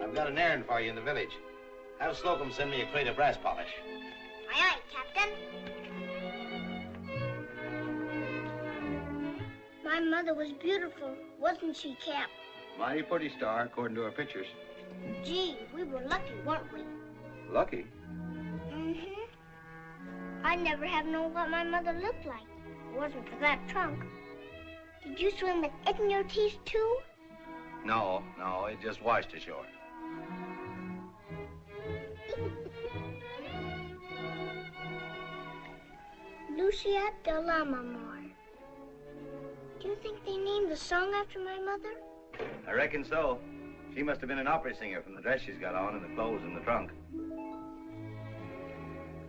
I've got an errand for you in the village. Have Slocum send me a crate of brass polish. Aye, aye, Captain. My mother was beautiful, wasn't she, Cap? Mighty pretty, Star, according to her pictures. Gee, we were lucky, weren't we? Lucky? Mm-hmm. I never have known what my mother looked like. It wasn't for that trunk. Did you swim with it in your teeth, too? No, it just washed ashore. Lucia de Lammermoor. Do you think they named the song after my mother? I reckon so. She must have been an opera singer from the dress she's got on and the clothes in the trunk.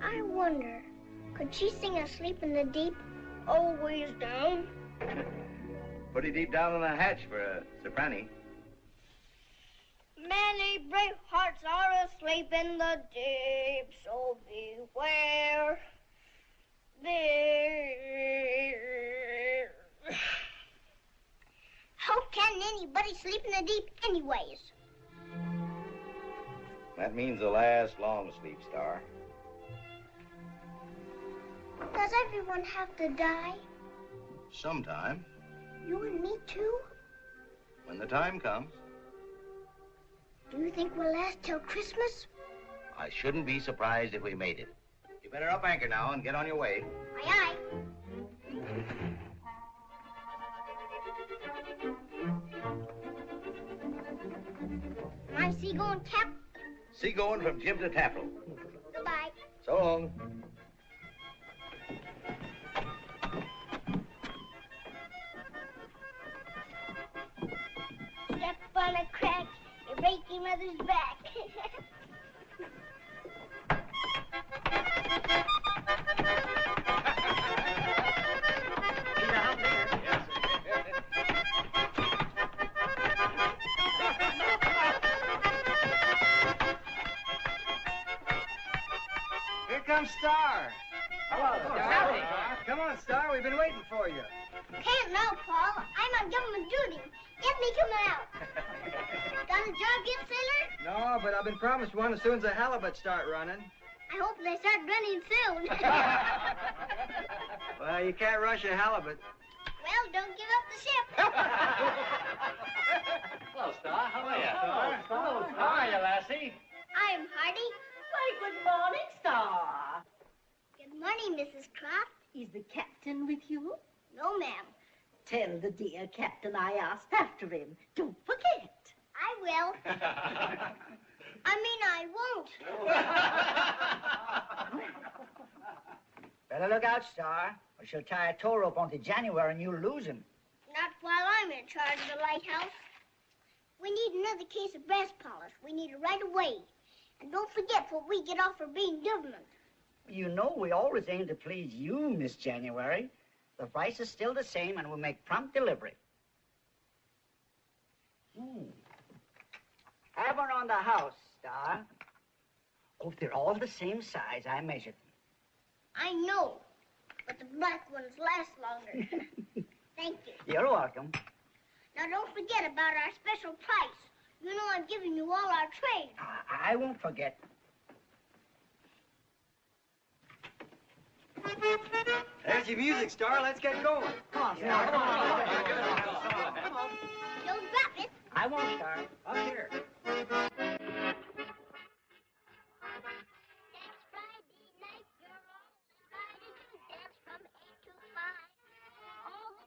I wonder, could she sing Asleep in the Deep, always down? Pretty deep down in the hatch for a soprano. Many brave hearts are asleep in the deep, so beware. There. How can anybody sleep in the deep anyways? That means the last long sleep, Star. Does everyone have to die? Sometime. You and me too? When the time comes. Do you think we'll last till Christmas? I shouldn't be surprised if we made it. You better up anchor now and get on your way. Aye, aye. My sea-going, Cap? Sea-going from jib to taffrail. Goodbye. So long. Step on a crack, you break your mother's back. Here comes Star. Hello, Shirley. Come on, Star. We've been waiting for you. Can't now, Paul. I'm on government duty. Get me coming out. Got a job yet, sailor? No, but I've been promised one as soon as the halibut start running. I hope they start running soon. Well, you can't rush a halibut. Well, don't give up the ship. Hello, Star. How are you? Hello, Star. How are you, lassie? I'm Hardy. Why, good morning, Star. Good morning, Mrs. Croft. Is the captain with you? No, ma'am. Tell the dear captain I asked after him. Don't forget. I will. I mean, I won't. Better look out, Star, or she'll tie a tow rope onto January and you'll lose him. Not while I'm in charge of the lighthouse. We need another case of brass polish. We need it right away. And don't forget what we get off for being government. You know we always aim to please you, Miss January. The price is still the same and we'll make prompt delivery. Have one on the house, Star. Oh, they're all the same size. I measured them. I know, but the black ones last longer. Thank you. You're welcome. Now, don't forget about our special price. You know I'm giving you all our trade. I won't forget. There's your music, Star. Let's get going. Come on, Star. Come on. Don't drop it. I won't, Star. Up here. Next Friday night, you're all invited to dance from 8 to 5. All the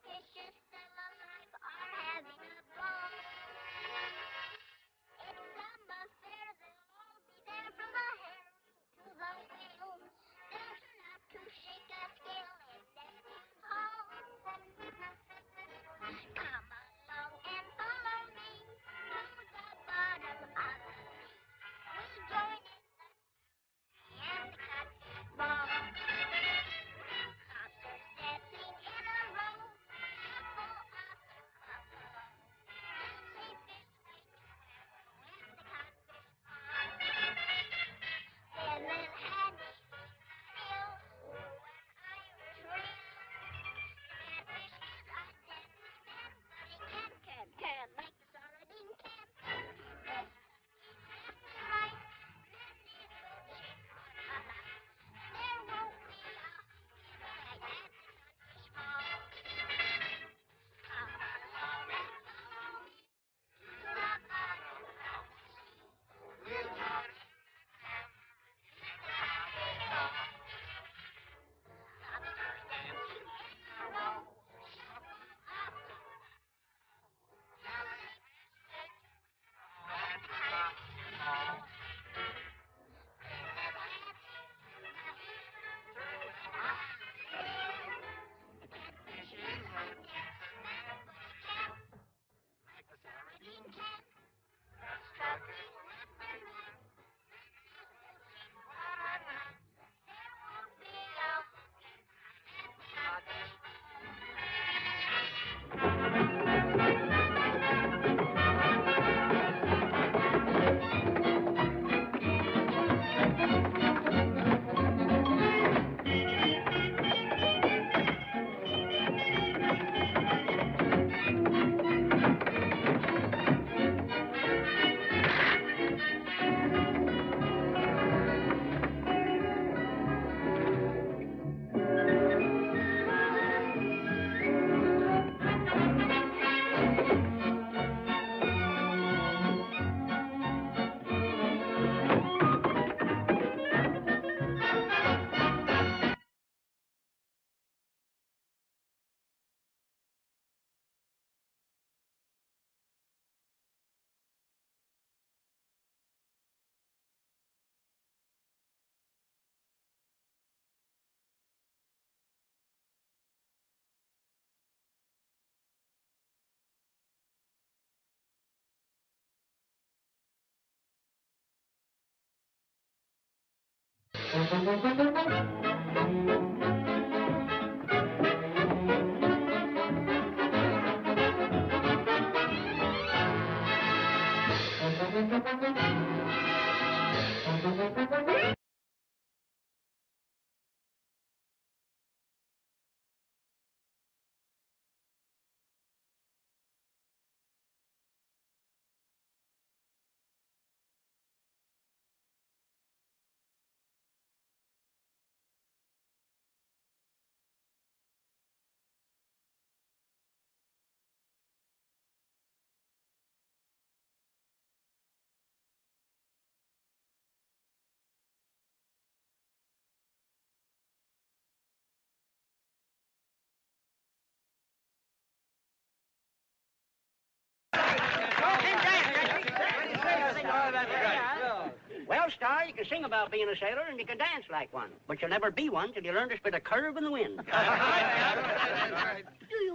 Well, Star, you can sing about being a sailor and you can dance like one, but you'll never be one till you learn to spit a curve in the wind. Do you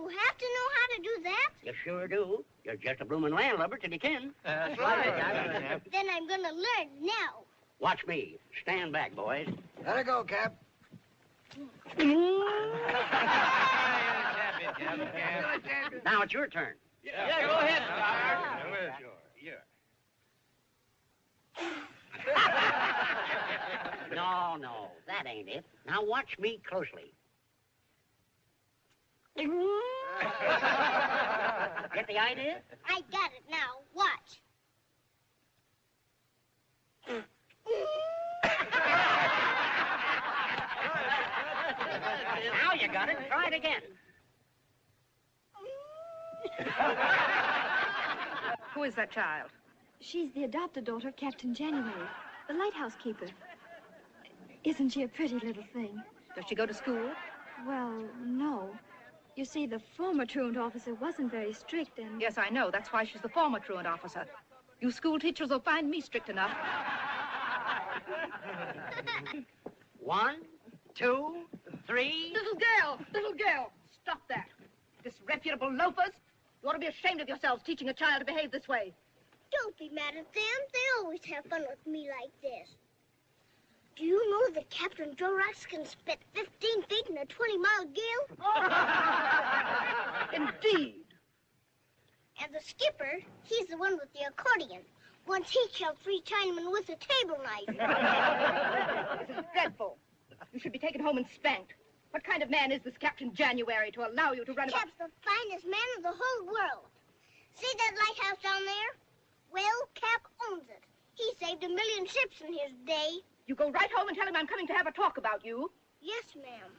have to know how to do that? You sure do. You're just a bloomin' landlubber till you can. That's right. Then I'm gonna learn now. Watch me. Stand back, boys. Let her go, Cap. Now it's your turn. Yeah, go ahead. No, that ain't it. Now watch me closely. Get the idea? I got it now. Watch. Now you got it. Try it again. Who is that child? She's the adopted daughter of Captain January, the lighthouse keeper. Isn't she a pretty little thing? Does she go to school? Well, no. You see, the former truant officer wasn't very strict and... Yes, I know. That's why she's the former truant officer. You school teachers will find me strict enough. 1, 2, 3. Little girl, stop that. Disreputable loafers. You ought to be ashamed of yourselves teaching a child to behave this way. Don't be mad at them. They always have fun with me like this. Do you know that Captain Jorax can spit 15 feet in a 20-mile gale? Indeed. And the skipper, he's the one with the accordion. Once he killed 3 Chinamen with a table knife. This is dreadful. You should be taken home and spanked. What kind of man is this Captain January to allow you to run about... Cap's the finest man in the whole world. See that lighthouse down there? Well, Cap owns it. He saved 1 million ships in his day. You go right home and tell him I'm coming to have a talk about you. Yes, ma'am.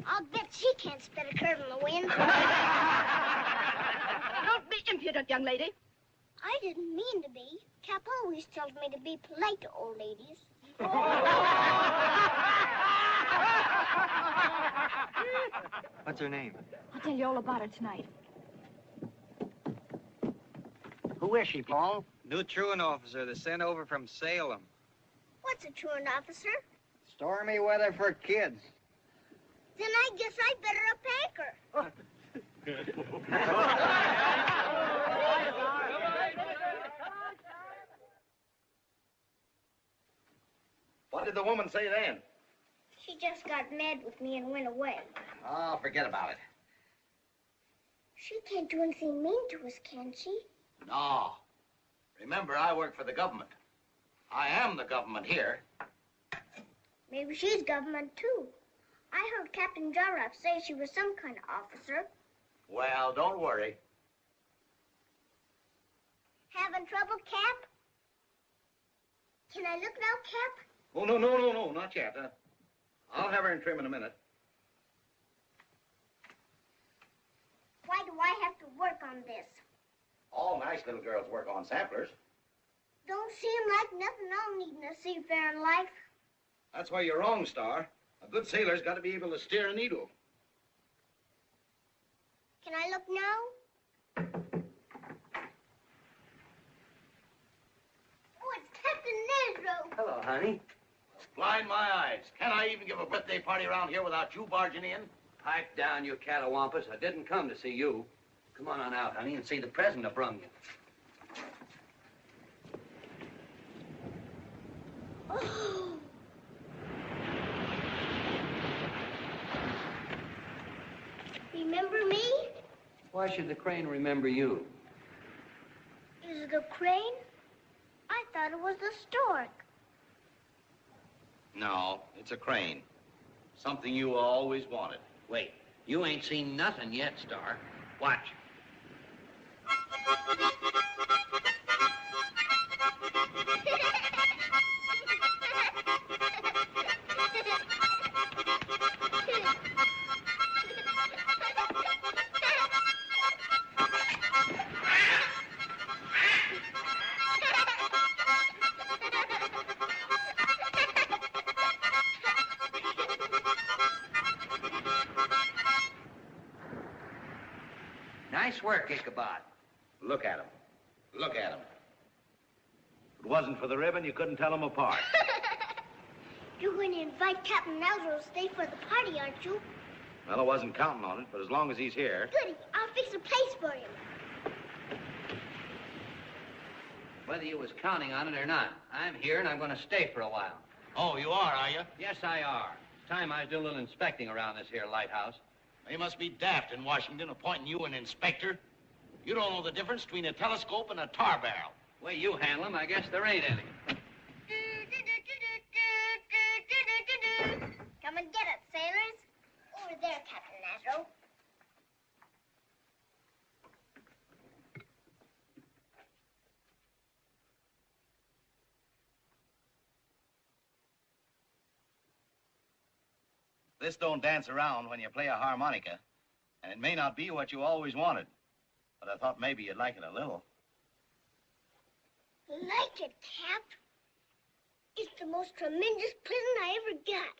I'll bet she can't spit a curve in the wind. Don't be impudent, young lady. I didn't mean to be. Cap always tells me to be polite to old ladies. What's her name? I'll tell you all about her tonight. Who is she, Paul? New truant officer that's sent over from Salem. What's a truant officer? Stormy weather for kids. Then I guess I better up anchor. What did the woman say then? She just got mad with me and went away. Oh, forget about it. She can't do anything mean to us, can she? No. Remember, I work for the government. I am the government here. Maybe she's government, too. I heard Captain Jarraf say she was some kind of officer. Well, don't worry. Having trouble, Cap? Can I look now, Cap? Oh, no, not yet. I'll have her in trim in a minute. Why do I have to work on this? All nice little girls work on samplers. Don't seem like nothing I'll need in a seafaring life. That's why you're wrong, Star. A good sailor's got to be able to steer a needle. Can I look now? Oh, it's Captain Nesro. Hello, honey. Blind my eyes. Can't I even give a birthday party around here without you barging in? Pipe down, you catawampus. I didn't come to see you. Come on out, honey, and see the present I brung you. Oh, remember me? Why should the crane remember you? Is it a crane? I thought it was a stork. No, it's a crane. Something you always wanted. Wait, you ain't seen nothing yet, Star. Watch. Nice work, Ichabod. Look at him. Look at him. If it wasn't for the ribbon, you couldn't tell them apart. You're going to invite Captain Aldo to stay for the party, aren't you? Well, I wasn't counting on it, but as long as he's here... Goody. I'll fix a place for him. Whether you was counting on it or not, I'm here and I'm going to stay for a while. Oh, you are you? Yes, I are. It's time I was doing a little inspecting around this here lighthouse. They must be daft in Washington appointing you an inspector. You don't know the difference between a telescope and a tar barrel. The way you handle them, I guess there ain't any. Come and get it, sailors. Over there, Captain Nasro. This don't dance around when you play a harmonica, and it may not be what you always wanted, but I thought maybe you'd like it a little. Like it, Cap? It's the most tremendous present I ever got.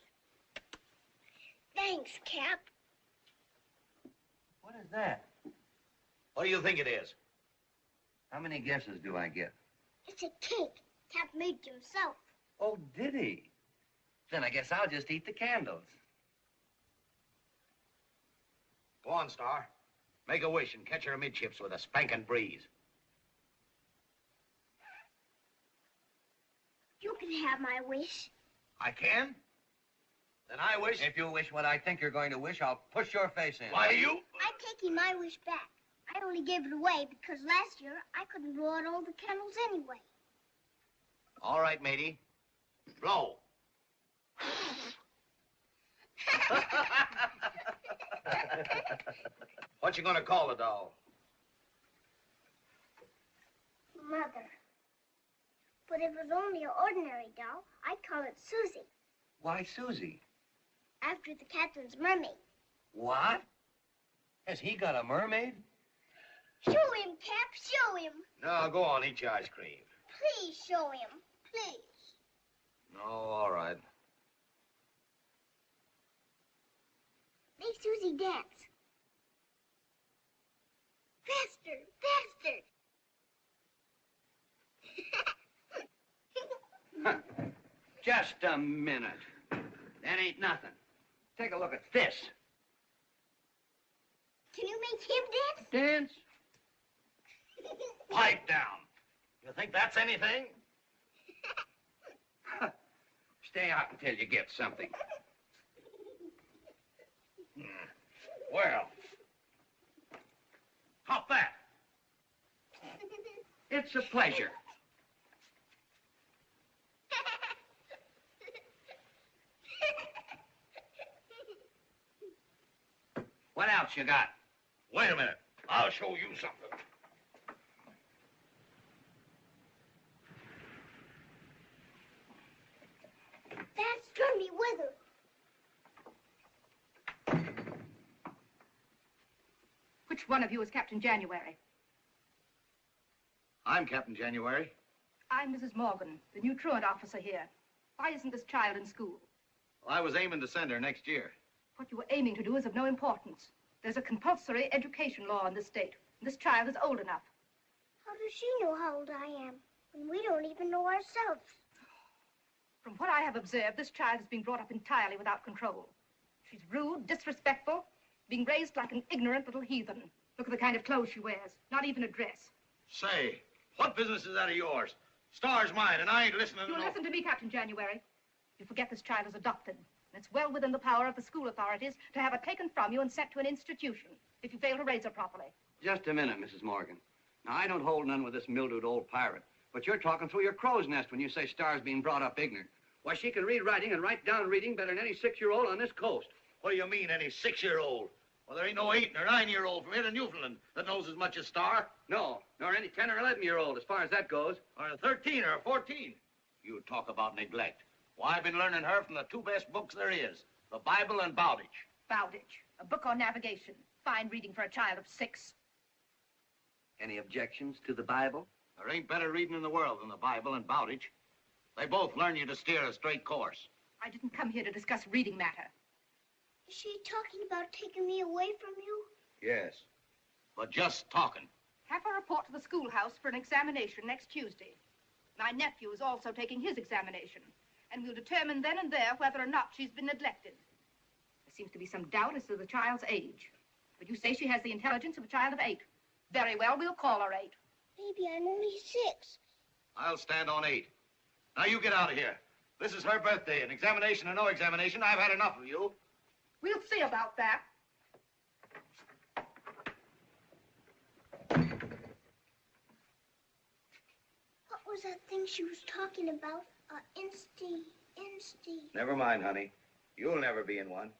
Thanks, Cap. What is that? What do you think it is? How many guesses do I get? It's a cake Cap made himself. Oh, did he? Then I guess I'll just eat the candles. Go on, Star. Make a wish and catch her amidships with a spanking breeze. You can have my wish. I can? Then I wish... If you wish what I think you're going to wish, I'll push your face in. Why, you... I'm taking my wish back. I only gave it away because last year I couldn't blow out all the candles anyway. All right, matey. Blow. What you gonna call the doll? Mother. But if it was only an ordinary doll, I'd call it Susie, Why, Susie? after the captain's mermaid. What? Has he got a mermaid? Show him, Cap, show him. No, go on, eat your ice cream. Please show him, please. No, all right. Make Susie dance. Faster, faster. Just a minute. That ain't nothing. Take a look at this. Can you make him dance? Dance? Pipe down. You think that's anything? Stay out until you get something. Well, hop that. It's a pleasure. What else you got? Wait a minute. I'll show you something. That's stormy weather. Which one of you is Captain January? I'm Captain January. I'm Mrs. Morgan, the new truant officer here. Why isn't this child in school? Well, I was aiming to send her next year. What you were aiming to do is of no importance. There's a compulsory education law in this state. And this child is old enough. How does she know how old I am when we don't even know ourselves? From what I have observed, this child is being brought up entirely without control. She's rude, disrespectful, being raised like an ignorant little heathen. Look at the kind of clothes she wears. Not even a dress. Say, what business is that of yours? Star's mine, and I ain't listening to You listen to me, Captain January. You forget this child is adopted. And it's well within the power of the school authorities to have her taken from you and sent to an institution if you fail to raise her properly. Just a minute, Mrs. Morgan. Now, I don't hold none with this mildewed old pirate, but you're talking through your crow's nest when you say Star's being brought up ignorant. Why, she can read writing and write down reading better than any 6-year-old on this coast. What do you mean, any 6-year-old? Well, there ain't no 8 or 9-year-old from here to Newfoundland that knows as much as Star. No, nor any 10 or 11-year-old, as far as that goes. Or a 13 or a 14. You talk about neglect. Why, I've been learning her from the 2 best books there is, the Bible and Bowditch. Bowditch, a book on navigation. Fine reading for a child of 6. Any objections to the Bible? There ain't better reading in the world than the Bible and Bowditch. They both learn you to steer a straight course. I didn't come here to discuss reading matter. Is she talking about taking me away from you? Yes, but just talking. Have her report to the schoolhouse for an examination next Tuesday. My nephew is also taking his examination, and we'll determine then and there whether or not she's been neglected. There seems to be some doubt as to the child's age, but you say she has the intelligence of a child of 8. Very well, we'll call her 8. Maybe I'm only 6. I'll stand on 8. Now you get out of here. This is her birthday, an examination or no examination. I've had enough of you. We'll see about that. What was that thing she was talking about? Insty. Never mind, honey. You'll never be in one.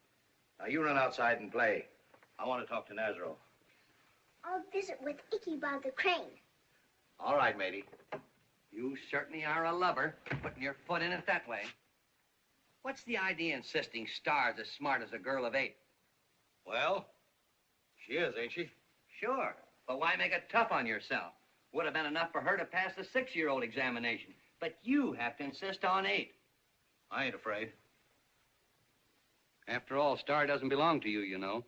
Now you run outside and play. I want to talk to Nazaro. I'll visit with Icky by the crane. All right, matey. You certainly are a lover, putting your foot in it that way. What's the idea insisting Star's as smart as a girl of 8? Well, she is, ain't she? Sure, but why make it tough on yourself? Would have been enough for her to pass the 6-year-old examination, but you have to insist on 8. I ain't afraid. After all, Star doesn't belong to you, you know.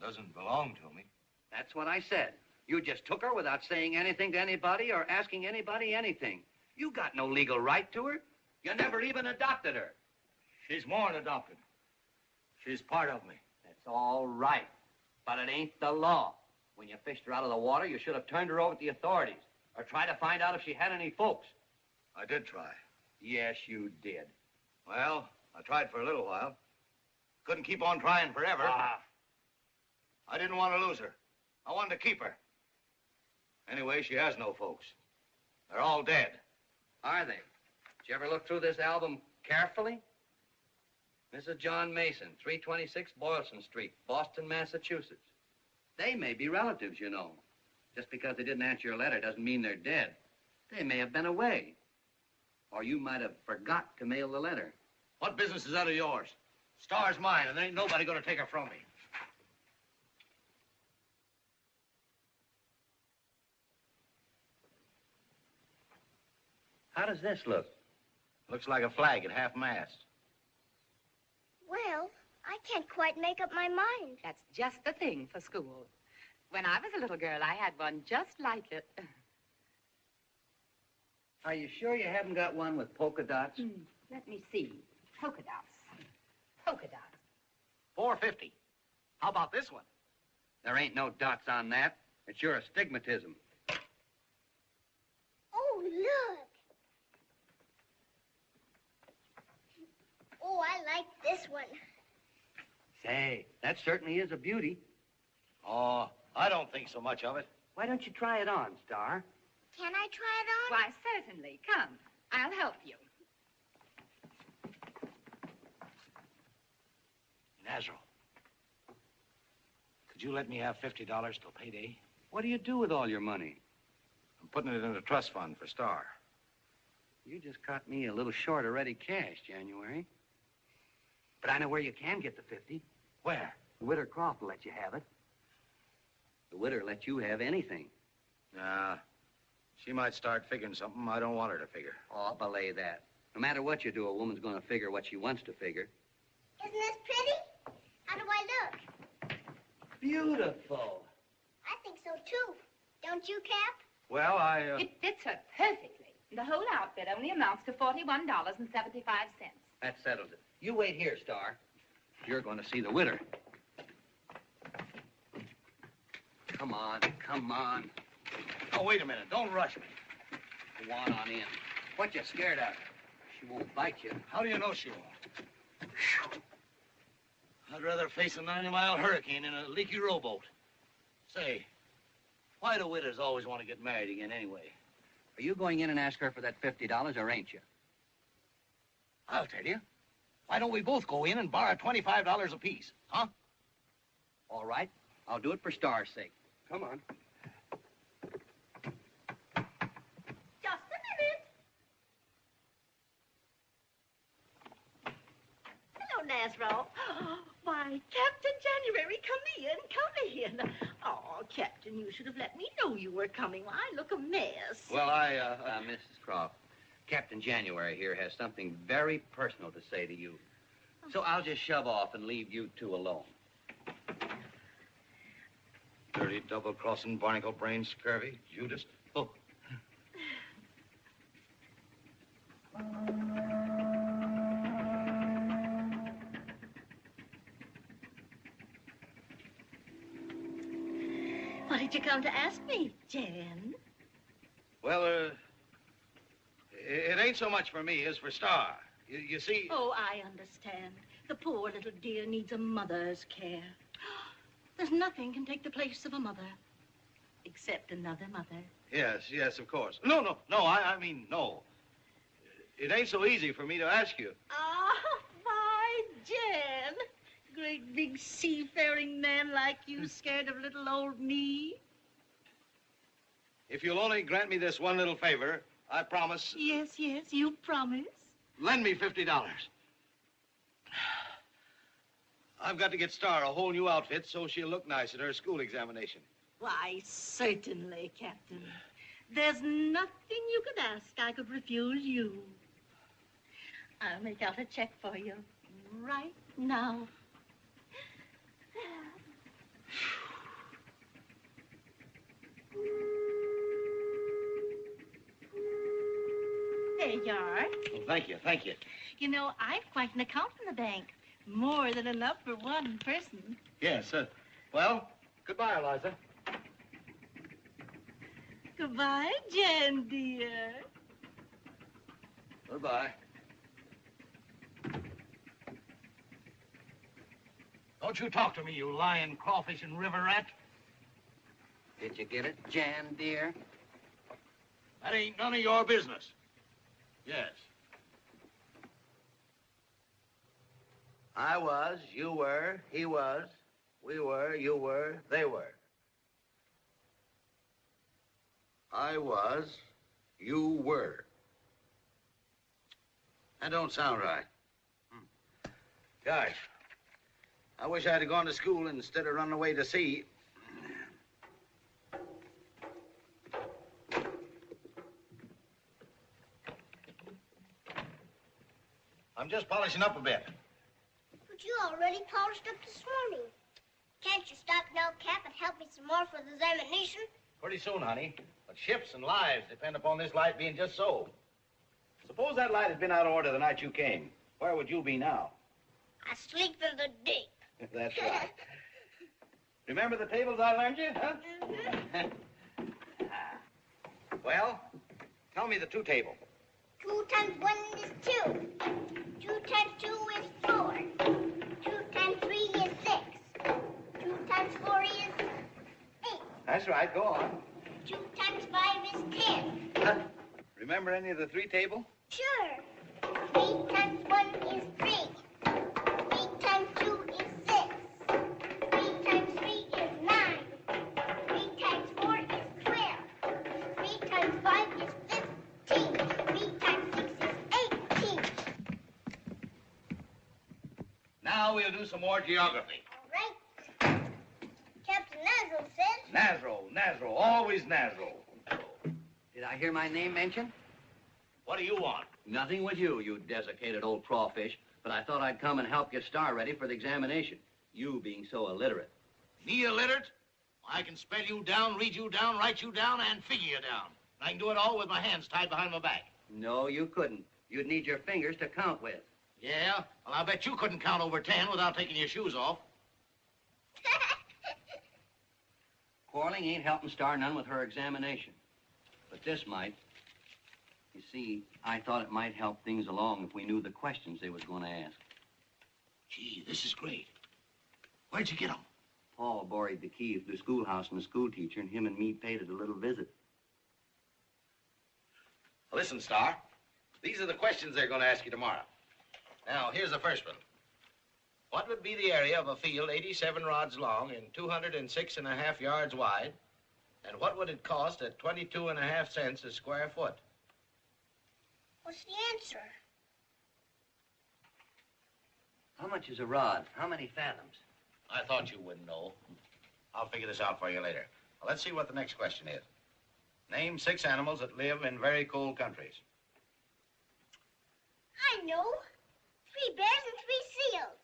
Doesn't belong to me. That's what I said. You just took her without saying anything to anybody or asking anybody anything. You got no legal right to her. You never even adopted her. She's more than adopted. She's part of me. That's all right, but it ain't the law. When you fished her out of the water, you should have turned her over to the authorities or tried to find out if she had any folks. I did try. Yes, you did. Well, I tried for a little while. Couldn't keep on trying forever. I didn't want to lose her. I wanted to keep her. Anyway, she has no folks. They're all dead. Are they? Did you ever look through this album carefully? Mrs. John Mason, 326 Boylston Street, Boston, Massachusetts. They may be relatives, you know. Just because they didn't answer your letter doesn't mean they're dead. They may have been away. Or you might have forgot to mail the letter. What business is that of yours? Star's mine, and there ain't nobody gonna take her from me. How does this look? Looks like a flag at half-mast. Well, I can't quite make up my mind. That's just the thing for school. When I was a little girl, I had one just like it. Are you sure you haven't got one with polka dots? Let me see. Polka dots. Polka dots. $4.50. How about this one? There ain't no dots on that. It's your astigmatism. Oh, look. Oh, I like this one. Say, that certainly is a beauty. Oh, I don't think so much of it. Why don't you try it on, Star? Can I try it on? Why, certainly. Come. I'll help you. Nazaro, could you let me have $50 till payday? What do you do with all your money? I'm putting it in a trust fund for Star. You just caught me a little short of ready cash, January. But I know where you can get the 50. Where? The Widder Croft will let you have it. The Widder let you have anything. Nah, she might start figuring something I don't want her to figure. Oh, belay that. No matter what you do, a woman's going to figure what she wants to figure. Isn't this pretty? How do I look? Beautiful. I think so, too. Don't you, Cap? Well, It fits her perfectly. The whole outfit only amounts to $41.75. That settles it. You wait here, Star. You're going to see the Widder. Come on, come on. Oh, wait a minute. Don't rush me. Go on in. What you scared of? She won't bite you. How do you know she won't? I'd rather face a 90-mile hurricane in a leaky rowboat. Say, why do widows always want to get married again anyway? Are you going in and ask her for that $50 or ain't you? I'll tell you. Why don't we both go in and borrow $25 apiece, huh? All right. I'll do it for Star's sake. Come on. Just a minute. Hello, Nasro. Why, Captain January, come in. Oh, Captain, you should have let me know you were coming. I look a mess. Well, Mrs. Croft, Captain January here has something very personal to say to you. So I'll just shove off and leave you two alone. Dirty double-crossing barnacle-brained scurvy, Judas. Oh. What did you come to ask me, Jan? Well, it ain't so much for me as for Star. You see... Oh, I understand. The poor little dear needs a mother's care. There's nothing can take the place of a mother, except another mother. Yes, of course. No, I mean, no. It ain't so easy for me to ask you. Oh, why, Jan? Great big seafaring man like you scared of little old me? If you'll only grant me this one little favor, I promise... Yes, you promise. Lend me $50. I've got to get Star a whole new outfit so she'll look nice at her school examination. Why, certainly, Captain. There's nothing you could ask I could refuse you. I'll make out a check for you right now. There you are. Well, thank you. You know, I've quite an account in the bank. More than enough for one person. Yes, well, goodbye, Eliza. Goodbye, Jan, dear. Goodbye. Don't you talk to me, you lying crawfish and river rat. Did you get it, Jan, dear? That ain't none of your business. Yes. I was, you were, he was, we were, you were, they were. I was, you were. That don't sound right. Gosh, I wish I'd have gone to school instead of running away to sea. I'm just polishing up a bit. But you already polished up this morning. Can't you stop now, Cap, and help me some more for the examination? Pretty soon, honey. But ships and lives depend upon this light being just so. Suppose that light had been out of order the night you came. Where would you be now? Asleep in the deep. That's right. Remember the tables I learned you, huh? Well, tell me the two table. 2 times 1 is 2. 2 times 2 is 4. 2 times 3 is 6. 2 times 4 is 8. That's right, go on. 2 times 5 is 10. Remember any of the three table? Sure. 3 times 1 is 3. 3 times 2 is 6. 3 times 3 is 9. 3 times 4 is 12. 3 times 5 is 15. 3 times 6 is 18. Now we'll do some more geography. All right. Captain Nazro says... Nazro, always Nazro. Did I hear my name mentioned? What do you want? Nothing with you, you desiccated old crawfish. But I thought I'd come and help you Star ready for the examination. You being so illiterate. Me illiterate? I can spell you down, read you down, write you down, and figure you down. I can do it all with my hands tied behind my back. No, you couldn't. You'd need your fingers to count with. Yeah? Well, I bet you couldn't count over 10 without taking your shoes off. Quarreling ain't helping Star none with her examination. But this might. You see, I thought it might help things along if we knew the questions they was going to ask. Gee, this is great. Where'd you get them? Paul borrowed the key of the schoolhouse from the school teacher, and him and me paid it a little visit. Listen, Star. These are the questions they're going to ask you tomorrow. Now, here's the first one. What would be the area of a field 87 rods long and 206.5 yards wide? And what would it cost at 22.5 cents a square foot? What's the answer? How much is a rod? How many fathoms? I thought you wouldn't know. I'll figure this out for you later. Well, let's see what the next question is. Name 6 animals that live in very cold countries. I know. 3 bears and 3 seals.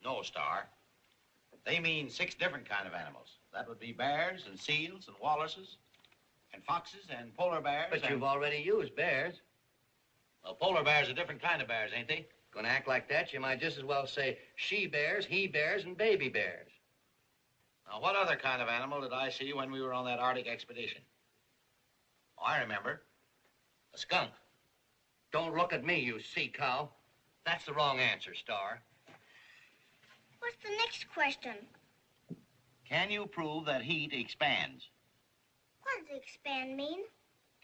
No, Star. They mean 6 different kind of animals. That would be bears and seals and walruses and foxes and polar bears. But you've already used bears. Well, polar bears are a different kind of bears, ain't they? Gonna act like that, you might just as well say she-bears, he-bears, and baby bears. Now, what other kind of animal did I see when we were on that Arctic expedition? Oh, I remember. A skunk. Don't look at me, you sea cow. That's the wrong answer, Star. What's the next question? Can you prove that heat expands? What does expand mean?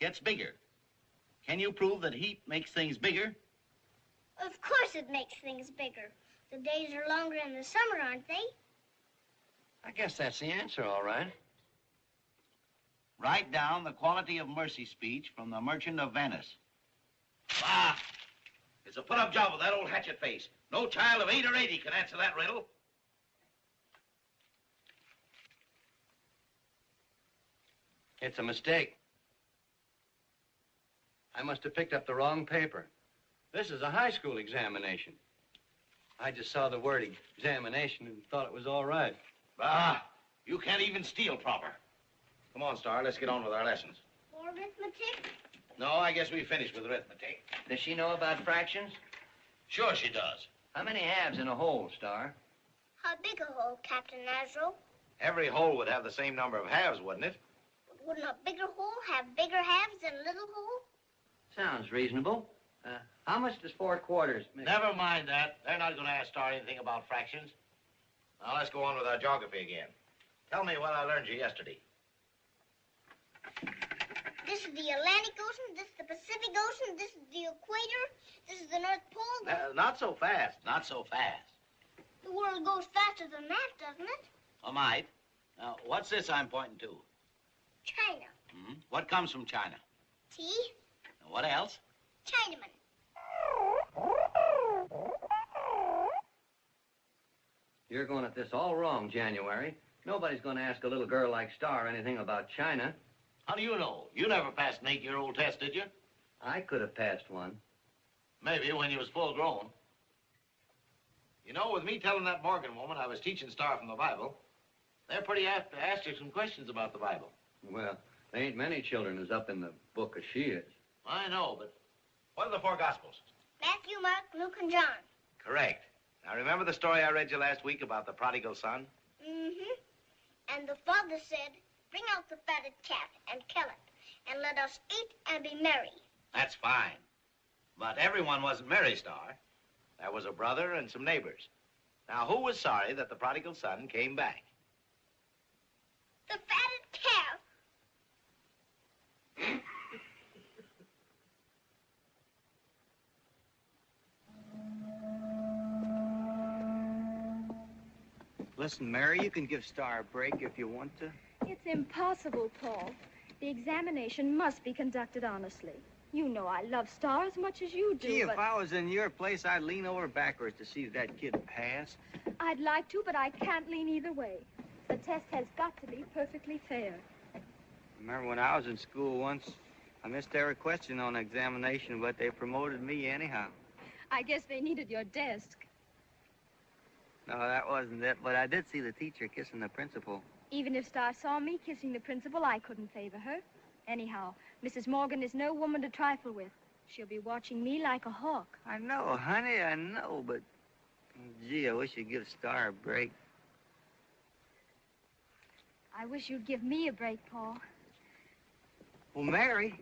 Gets bigger. Can you prove that heat makes things bigger? Of course it makes things bigger. The days are longer in the summer, aren't they? I guess that's the answer, all right. Write down the quality of mercy speech from the Merchant of Venice. Ah! It's a put-up job with that old hatchet face. No child of 8 or 80 can answer that riddle. It's a mistake. I must have picked up the wrong paper. This is a high school examination. I just saw the word examination and thought it was all right. Ah, you can't even steal proper. Come on, Star, let's get on with our lessons. More arithmetic? No, I guess we finished with arithmetic. Does she know about fractions? Sure she does. How many halves in a whole, Star? How big a hole, Captain Nasro? Every hole would have the same number of halves, wouldn't it? Wouldn't a bigger hole have bigger halves than a little hole? Sounds reasonable. How much does 4 quarters make? Never mind that. They're not going to ask Star anything about fractions. Now, let's go on with our geography again. Tell me what I learned you yesterday. This is the Atlantic Ocean, this is the Pacific Ocean, this is the equator, this is the North Pole. Not so fast. Not so fast. The world goes faster than that, doesn't it? I might. Now, what's this I'm pointing to? China. Hmm? What comes from China? Tea? What else? Chinaman. You're going at this all wrong, January. Nobody's going to ask a little girl like Star anything about China. How do you know? You never passed an 8-year-old test, did you? I could have passed one. Maybe when you was full grown. You know, with me telling that Morgan woman I was teaching Star from the Bible, they're pretty apt to ask her some questions about the Bible. Well, there ain't many children as up in the book as she is. I know, but what are the 4 Gospels? Matthew, Mark, Luke, and John. Correct. Now, remember the story I read you last week about the prodigal son? Mm-hmm. And the father said, bring out the fatted calf and kill it, and let us eat and be merry. That's fine. But everyone wasn't merry, Star. There was a brother and some neighbors. Now, who was sorry that the prodigal son came back? The fatted calf. Listen, Mary, you can give Star a break if you want to. It's impossible, Paul. The examination must be conducted honestly. You know I love Star as much as you do, Gee, but if I was in your place, I'd lean over backwards to see that kid pass. I'd like to, but I can't lean either way. The test has got to be perfectly fair. Remember when I was in school once, I missed every question on the examination, but they promoted me anyhow. I guess they needed your desk. No, that wasn't it, but I did see the teacher kissing the principal. Even if Star saw me kissing the principal, I couldn't favor her. Anyhow, Mrs. Morgan is no woman to trifle with. She'll be watching me like a hawk. I know, honey, I know, but... Gee, I wish you'd give Star a break. I wish you'd give me a break, Paul. Well, Mary.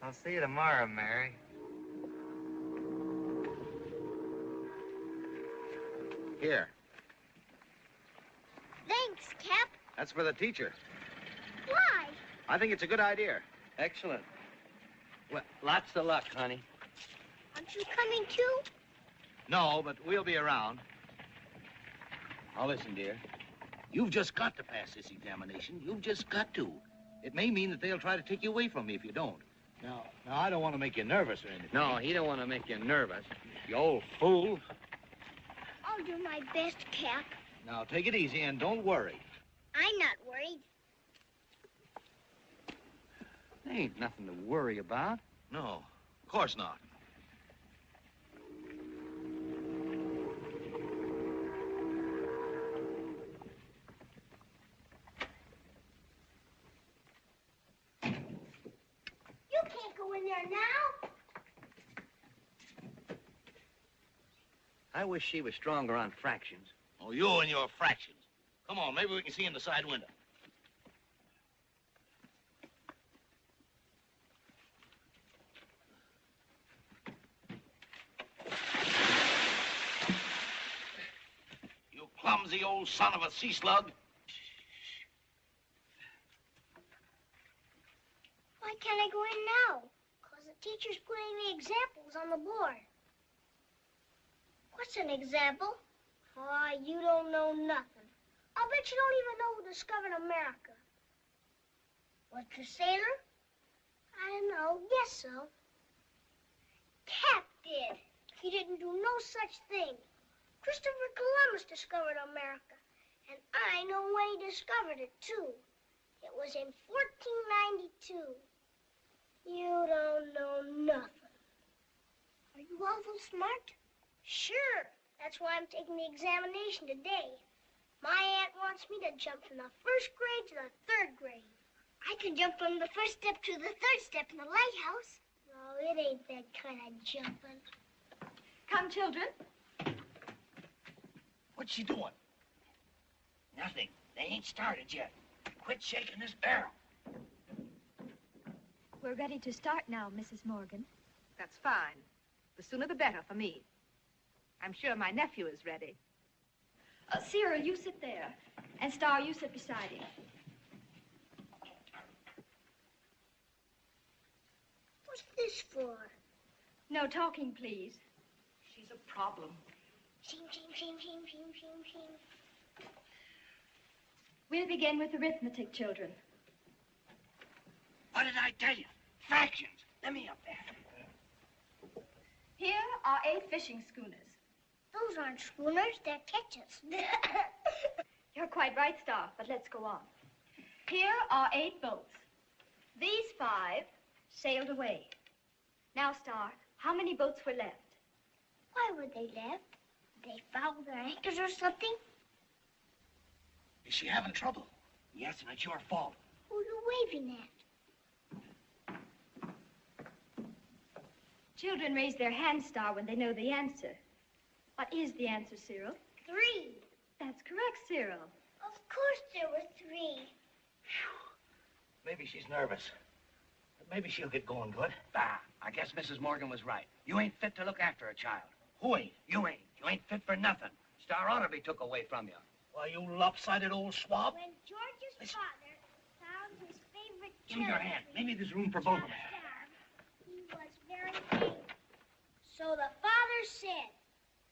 I'll see you tomorrow, Mary. Here. Thanks, Cap. That's for the teacher. Why? I think it's a good idea. Excellent. Well, lots of luck, honey. Aren't you coming too? No, but we'll be around. Now listen, dear. You've just got to pass this examination. You've just got to. It may mean that they'll try to take you away from me if you don't. Now, I don't want to make you nervous or anything. No, he don't want to make you nervous. You old fool. I'll do my best, Cap. Now, take it easy and don't worry. I'm not worried. There ain't nothing to worry about. No, of course not. You can't go in there now. I wish she was stronger on fractions. Oh, you and your fractions. Come on, maybe we can see in the side window. You clumsy old son of a sea slug. Why can't I go in now? Because the teacher's putting the examples on the board. What's an example? Aw, you don't know nothing. I'll bet you don't even know who discovered America. Was the sailor? I don't know. Guess so. Cap did. He didn't do no such thing. Christopher Columbus discovered America. And I know when he discovered it, too. It was in 1492. You don't know nothing. Are you awful smart? Sure. That's why I'm taking the examination today. My aunt wants me to jump from the first grade to the third grade. I can jump from the first step to the third step in the lighthouse. No, it ain't that kind of jumping. Come, children. What's she doing? Nothing. They ain't started yet. Quit shaking this barrel. We're ready to start now, Mrs. Morgan. That's fine. The sooner the better for me. I'm sure my nephew is ready. Cyril, you sit there. And Star, you sit beside him. What's this for? No talking, please. She's a problem. Shing, shing, shing, shing, shing, shing, shing. We'll begin with arithmetic, children. What did I tell you? Fractions. Let me up there. Here are 8 fishing schooners. Those aren't schooners, they're ketches. You're quite right, Star, but let's go on. Here are 8 boats. These 5 sailed away. Now, Star, how many boats were left? Why were they left? Did they foul their anchors or something? Is she having trouble? Yes, and it's your fault. Who are you waving at? Children raise their hands, Star, when they know the answer. What is the answer, Cyril? 3. That's correct, Cyril. Of course there were 3. Maybe she's nervous. But maybe she'll get going good. Bah, I guess Mrs. Morgan was right. You ain't fit to look after a child. Who ain't? You ain't. You ain't fit for nothing. Star ought to be took away from you. Why, you lopsided old swab. When George's father found his favorite Give me your cherry hand. tree Maybe there's room for both of us. chopped down, he was very angry. So the father said,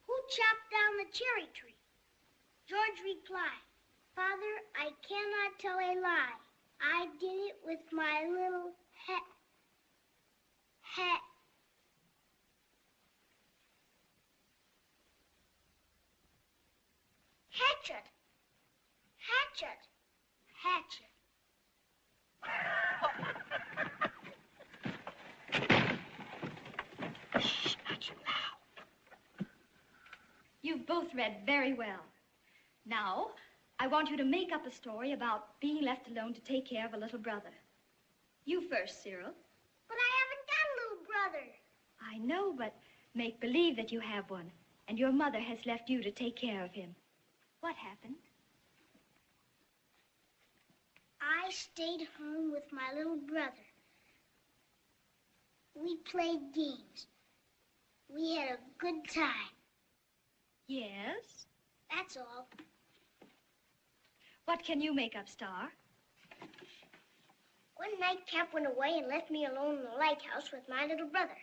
"Who chopped down the cherry tree?" George replied, "Father, I cannot tell a lie. I did it with my little hatchet. Shh, not so loud. You've both read very well. Now, I want you to make up a story about being left alone to take care of a little brother. You first, Cyril. But I haven't got a little brother." I know, but make believe that you have one, and your mother has left you to take care of him. What happened? I stayed home with my little brother. We played games. We had a good time. Yes? That's all. What can you make up, Star? One night, Cap went away and left me alone in the lighthouse with my little brother.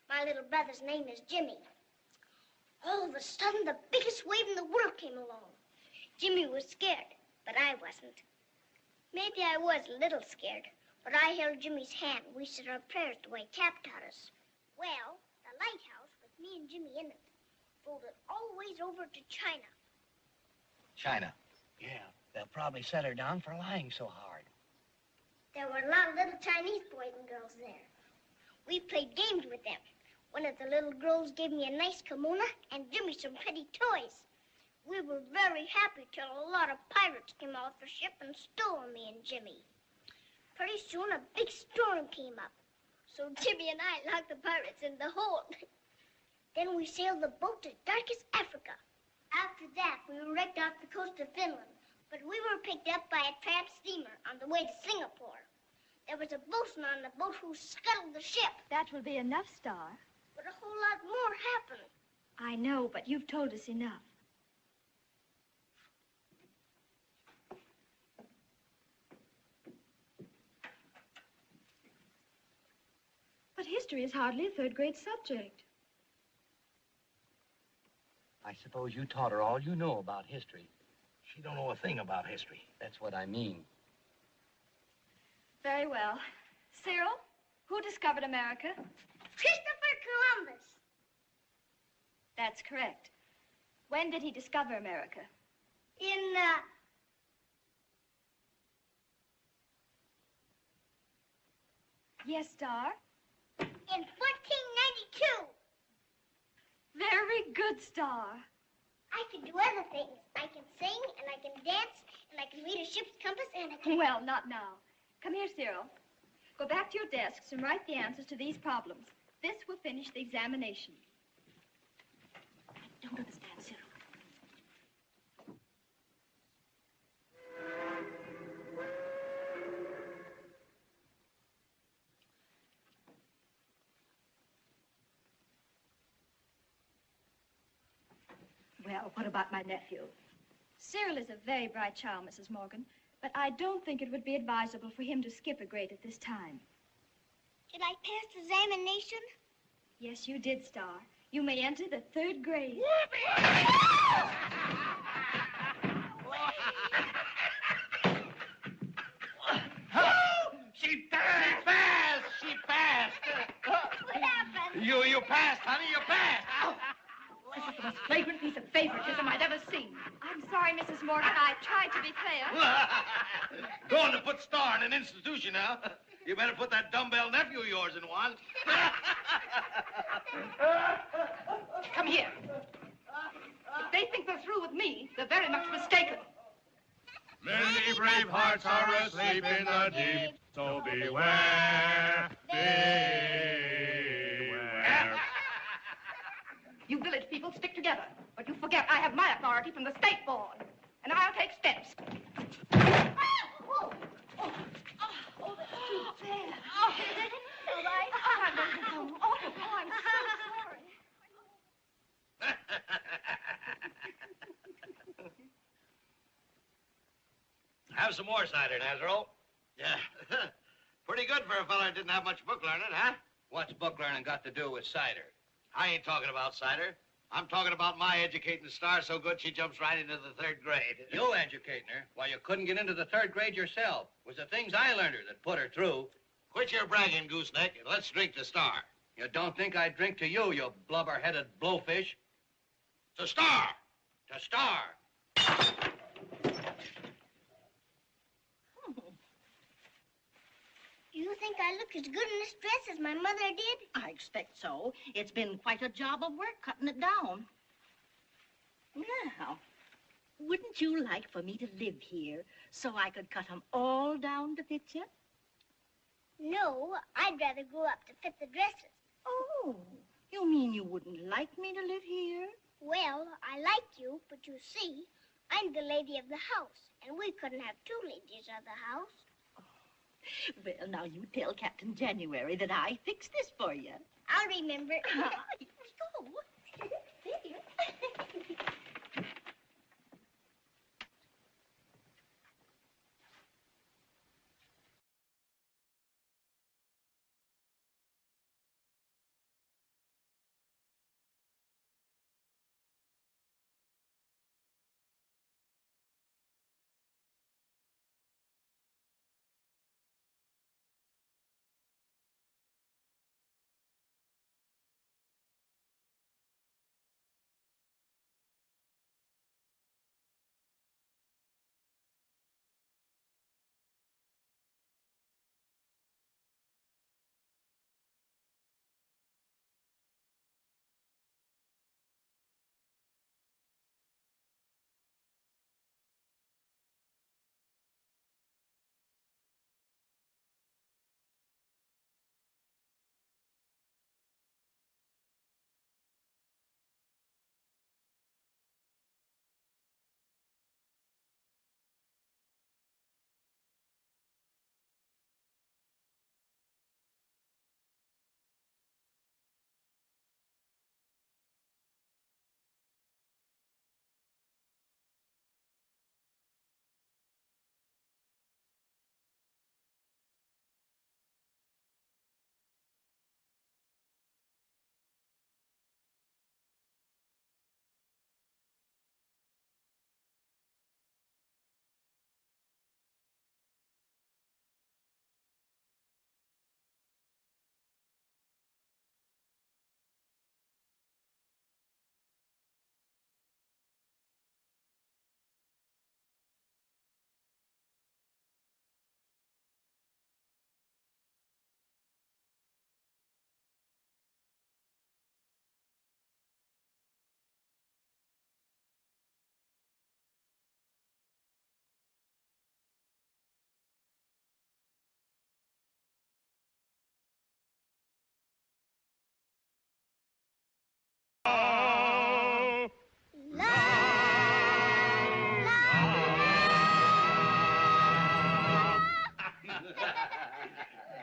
My little brother's name is Jimmy. All of a sudden, the biggest wave in the world came along. Jimmy was scared, but I wasn't. Maybe I was a little scared, but I held Jimmy's hand and we said our prayers the way Cap taught us. Well, the lighthouse, with me and Jimmy in it, folded all the ways over to China. China. Yeah, they'll probably set her down for lying so hard. There were a lot of little Chinese boys and girls there. We played games with them. One of the little girls gave me a nice kimono and Jimmy some pretty toys. We were very happy till a lot of pirates came off the ship and stole me and Jimmy. Pretty soon a big storm came up. So Jimmy and I locked the pirates in the hold. Then we sailed the boat as dark as Africa. After that, we were wrecked off the coast of Finland. But we were picked up by a tramp steamer on the way to Singapore. There was a bosun on the boat who scuttled the ship. That will be enough, Star. But a whole lot more happened. I know, but you've told us enough. But history is hardly a third-grade subject. I suppose you taught her all you know about history. She don't know a thing about history. That's what I mean. Very well. Cyril, who discovered America? Christopher Columbus. That's correct. When did he discover America? In, Yes, Star? In 1492. Very good, Star. I can do other things. I can sing, and I can dance, and I can read a ship's compass, and I can... Well, not now. Come here, Cyril. Go back to your desks and write the answers to these problems. This will finish the examination. I don't understand, Cyril. Well, what about my nephew? Cyril is a very bright child, Mrs. Morgan, but I don't think it would be advisable for him to skip a grade at this time. Did I pass the examination? Yes, you did, Star. You may enter the third grade. She passed! She passed! What happened? You passed, honey, you passed! This is the most flagrant piece of favoritism I've ever seen. I'm sorry, Mrs. Morgan. I tried to be fair. Going to put Star in an institution now. You better put that dumbbell nephew of yours in one. Come here. If they think they're through with me, they're very much mistaken. Many brave hearts are asleep in the deep, so beware, beware. You village people stick together, but you forget I have my authority from the state board, and I'll take steps. Have some more cider, Nazaro. Yeah. Pretty good for a fella that didn't have much book learning, huh? What's book learning got to do with cider? I ain't talking about cider. I'm talking about my educating Star so good she jumps right into the third grade. You educating her? Why, you couldn't get into the third grade yourself. It was the things I learned her that put her through. Quit your bragging, gooseneck, and let's drink to Star. You don't think I'd drink to you, you blubber-headed blowfish? To Star! To Star! You think I look as good in this dress as my mother did? I expect so. It's been quite a job of work cutting it down. Now, wouldn't you like for me to live here so I could cut them all down to fit you? No, I'd rather grow up to fit the dresses. Oh, you mean you wouldn't like me to live here? Well, I like you, but you see, I'm the lady of the house, and we couldn't have two ladies of the house. Well, now you tell Captain January that I fixed this for you. I'll remember. Here we go. There.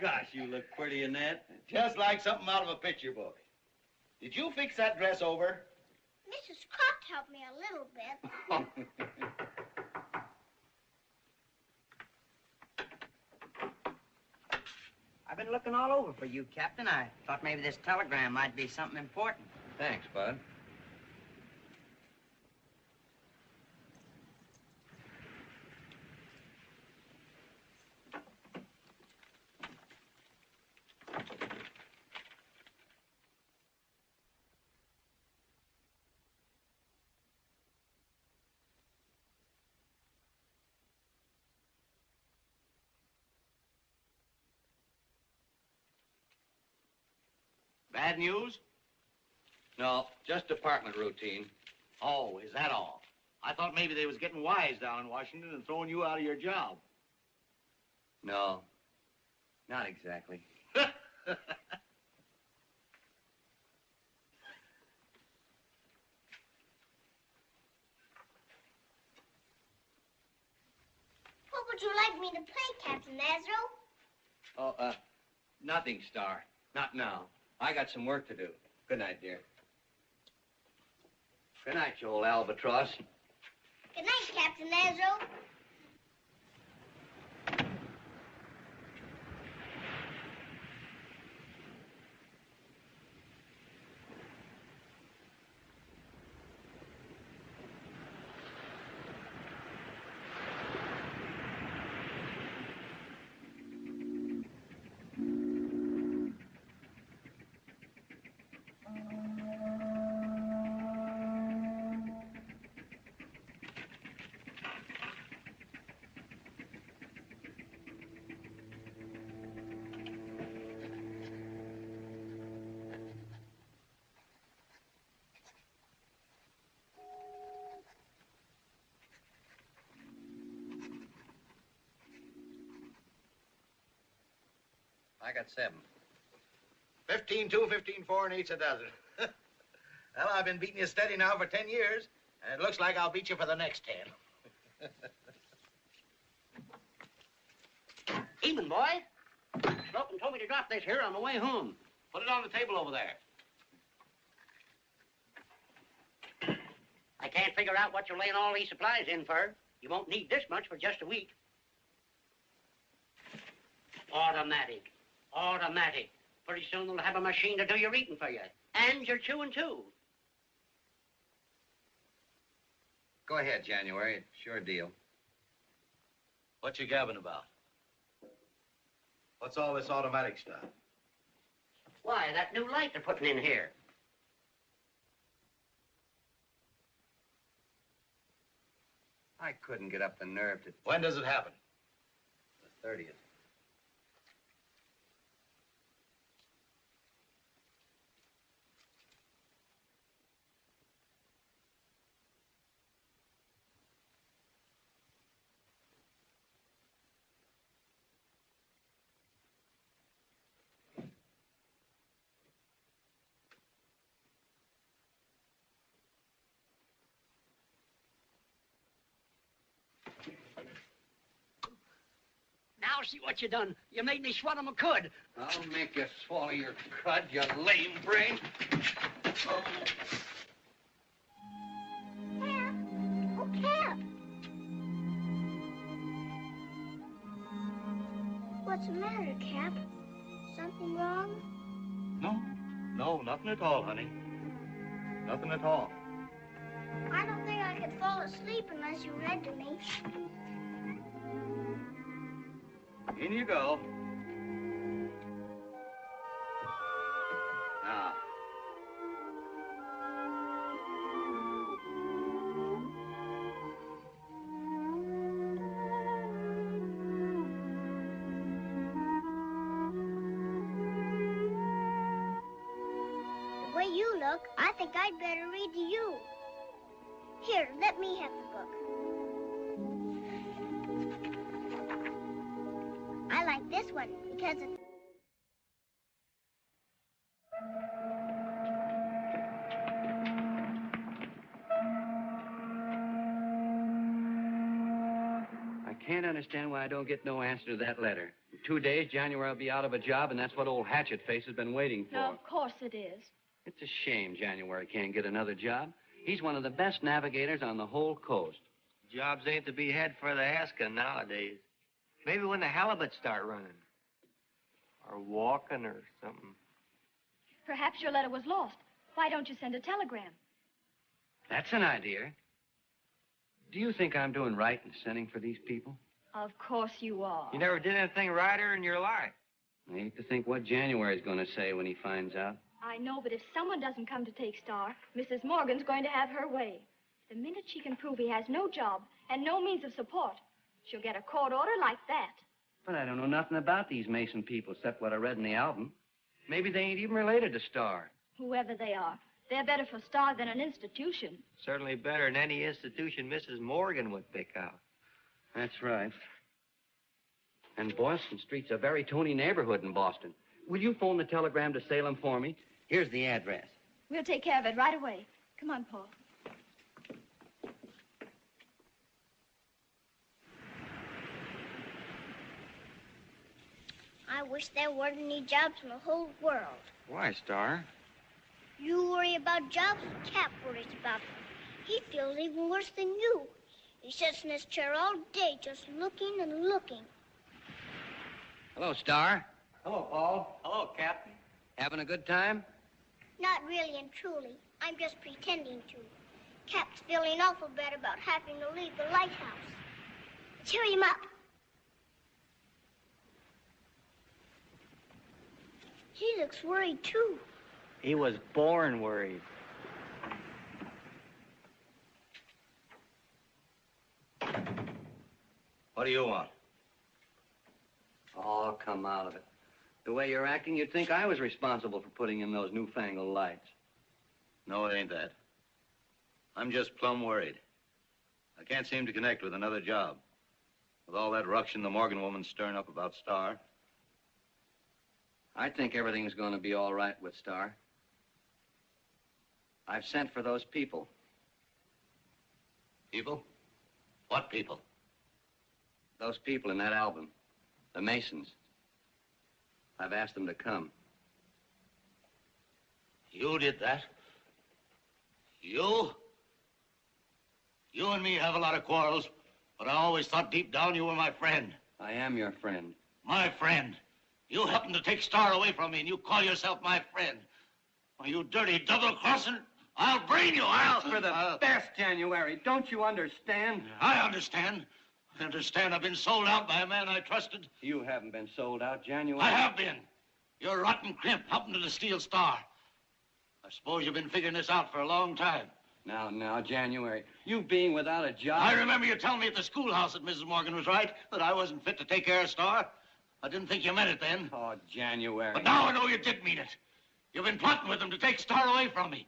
Gosh, you look pretty in that. Just like something out of a picture book. Did you fix that dress over? Mrs. Croft helped me a little bit. I've been looking all over for you, Captain. I thought maybe this telegram might be something important. Thanks, Bud. Bad news? No, just department routine. Oh, is that all? I thought maybe they was getting wise down in Washington and throwing you out of your job. No, not exactly. What would you like me to play, Captain Nazaro? Oh, nothing, Star. Not now. I got some work to do. Good night, dear. Good night, you old albatross. Good night, Captain Nazaro. I got 7. 15-2, 15-4, and 8's a dozen. Well, I've been beating you steady now for 10 years, and it looks like I'll beat you for the next 10. Evening, boy. Slocum told me to drop this here on the way home. Put it on the table over there. I can't figure out what you're laying all these supplies in for. You won't need this much for just a week. Automatic. Automatic. Pretty soon they'll have a machine to do your eating for you. And your chewing, too. Go ahead, January. Sure deal. What you gabbing about? What's all this automatic stuff? Why, that new light they're putting in here. I couldn't get up the nerve to... When does it happen? The 30th. Now see what you done. You made me swallow my cud. I'll make you swallow your crud, you lame brain. Cap! Oh, Cap! What's the matter, Cap? Something wrong? No, nothing at all, honey. Nothing at all. I don't think I could fall asleep unless you read to me. In you go. Now. The way you look, I think I'd better read to you. Here, let me have the book. I like this one because it's... I can't understand why I don't get no answer to that letter. In 2 days, January will be out of a job, and that's what old Hatchet Face has been waiting for. No, of course it is. It's a shame January can't get another job. He's one of the best navigators on the whole coast. Jobs ain't to be had for the asking nowadays. Maybe when the halibuts start running. Or walking or something. Perhaps your letter was lost. Why don't you send a telegram? That's an idea. Do you think I'm doing right in sending for these people? Of course you are. You never did anything righter in your life. I hate to think what January's going to say when he finds out. I know, but if someone doesn't come to take Star, Mrs. Morgan's going to have her way. The minute she can prove he has no job and no means of support, she'll get a court order like that. But I don't know nothing about these Mason people except what I read in the album. Maybe they ain't even related to Star. Whoever they are, they're better for Star than an institution. Certainly better than any institution Mrs. Morgan would pick out. That's right. And Boylston Street's a very Tony neighborhood in Boston. Will you phone the telegram to Salem for me? Here's the address. We'll take care of it right away. Come on, Paul. I wish there weren't any jobs in the whole world. Why, Star? You worry about jobs, Cap worries about them. He feels even worse than you. He sits in his chair all day just looking and looking. Hello, Star. Hello, Paul. Hello, Captain. Having a good time? Not really and truly. I'm just pretending to. Cap's feeling awful bad about having to leave the lighthouse. Cheer him up. He looks worried, too. He was born worried. What do you want? Oh, come out of it. The way you're acting, you'd think I was responsible for putting in those newfangled lights. No, it ain't that. I'm just plumb worried. I can't seem to connect with another job. With all that ruction the Morgan woman's stirring up about Star. I think everything's going to be all right with Star. I've sent for those people. People? What people? Those people in that album. The Masons. I've asked them to come. You did that? You? You and me have a lot of quarrels, but I always thought deep down you were my friend. I am your friend. My friend? You happen to take Star away from me, and you call yourself my friend. Well, you dirty double-crossing, I'll brain you. For the best, January. Don't you understand? I understand. I understand I've been sold out by a man I trusted. You haven't been sold out, January. I have been. You're a rotten crimp helping to steal Star. I suppose you've been figuring this out for a long time. Now, January, you being without a job... I remember you telling me at the schoolhouse that Mrs. Morgan was right, that I wasn't fit to take care of Star. I didn't think you meant it then. Oh, January. But now I know you did mean it. You've been plotting with them to take Star away from me.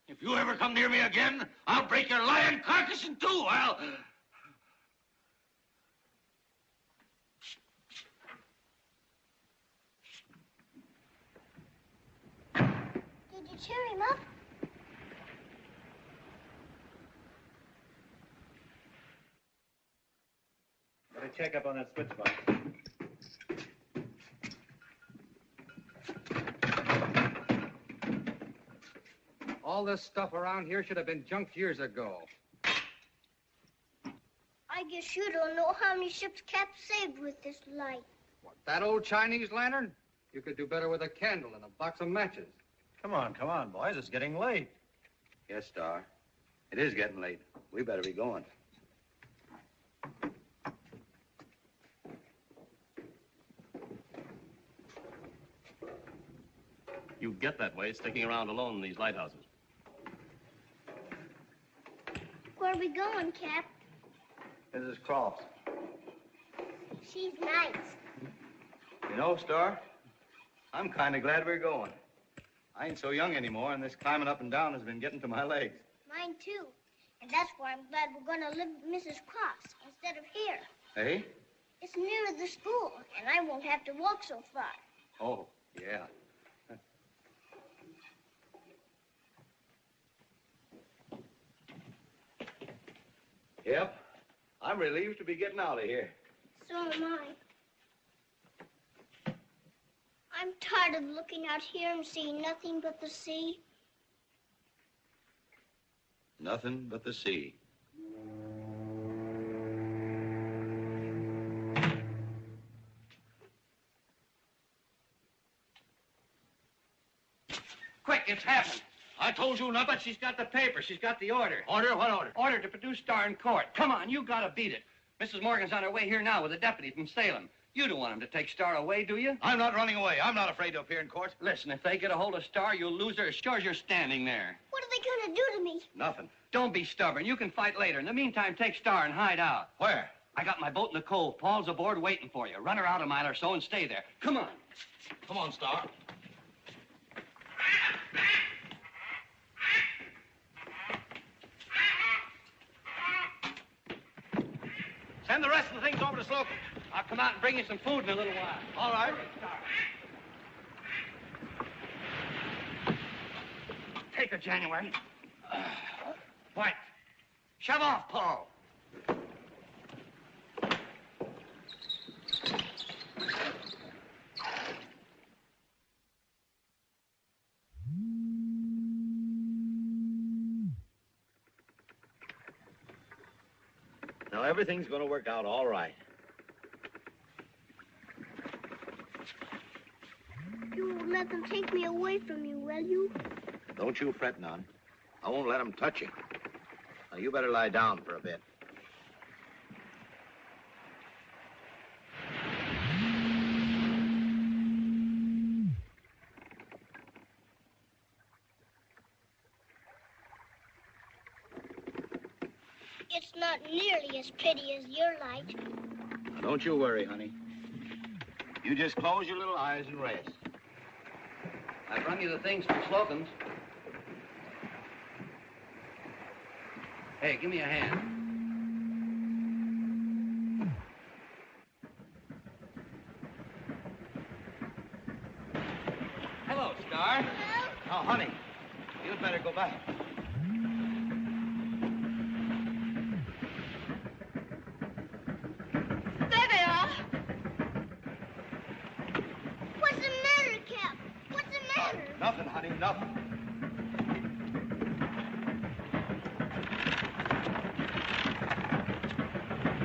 If you ever come near me again, I'll break your lying carcass in two. Did you cheer him up? Got a checkup on that switch box. All this stuff around here should have been junked years ago. I guess you don't know how many ships Cap saved with this light. What, that old Chinese lantern? You could do better with a candle and a box of matches. Come on, boys. It's getting late. Yes, Star. It is getting late. We better be going. You get that way, sticking around alone in these lighthouses. Where are we going, Cap? Mrs. Croft. She's nice. You know, Star, I'm kind of glad we're going. I ain't so young anymore, and this climbing up and down has been getting to my legs. Mine, too. And that's why I'm glad we're going to live with Mrs. Cross instead of here. Hey? It's nearer the school, and I won't have to walk so far. Oh, yeah. Yep. I'm relieved to be getting out of here. So am I. I'm tired of looking out here and seeing nothing but the sea. Nothing but the sea. Quick, it's happened. I told you nothing. But she's got the paper. She's got the order. Order? What order? Order to produce Star in court. Come on, you gotta beat it. Mrs. Morgan's on her way here now with a deputy from Salem. You don't want him to take Star away, do you? I'm not running away. I'm not afraid to appear in court. Listen, if they get a hold of Star, you'll lose her as sure as you're standing there. What are they going to do to me? Nothing. Don't be stubborn. You can fight later. In the meantime, take Star and hide out. Where? I got my boat in the cove. Paul's aboard waiting for you. Run her out a mile or so and stay there. Come on. Come on, Star. Send the rest of the things over to Slocum. I'll come out and bring you some food in a little while. All right. Take her, January. White. Shove off, Paul. Now, everything's going to work out all right. You won't let them take me away from you, will you? Don't you fret none. I won't let them touch you. Now, you better lie down for a bit. It's not nearly as pretty as your light. Now, don't you worry, honey. You just close your little eyes and rest. I've run you the things from Slocum's. Hey, give me a hand. Hello, Star. Now, honey, you'd better go back. There they are. enough.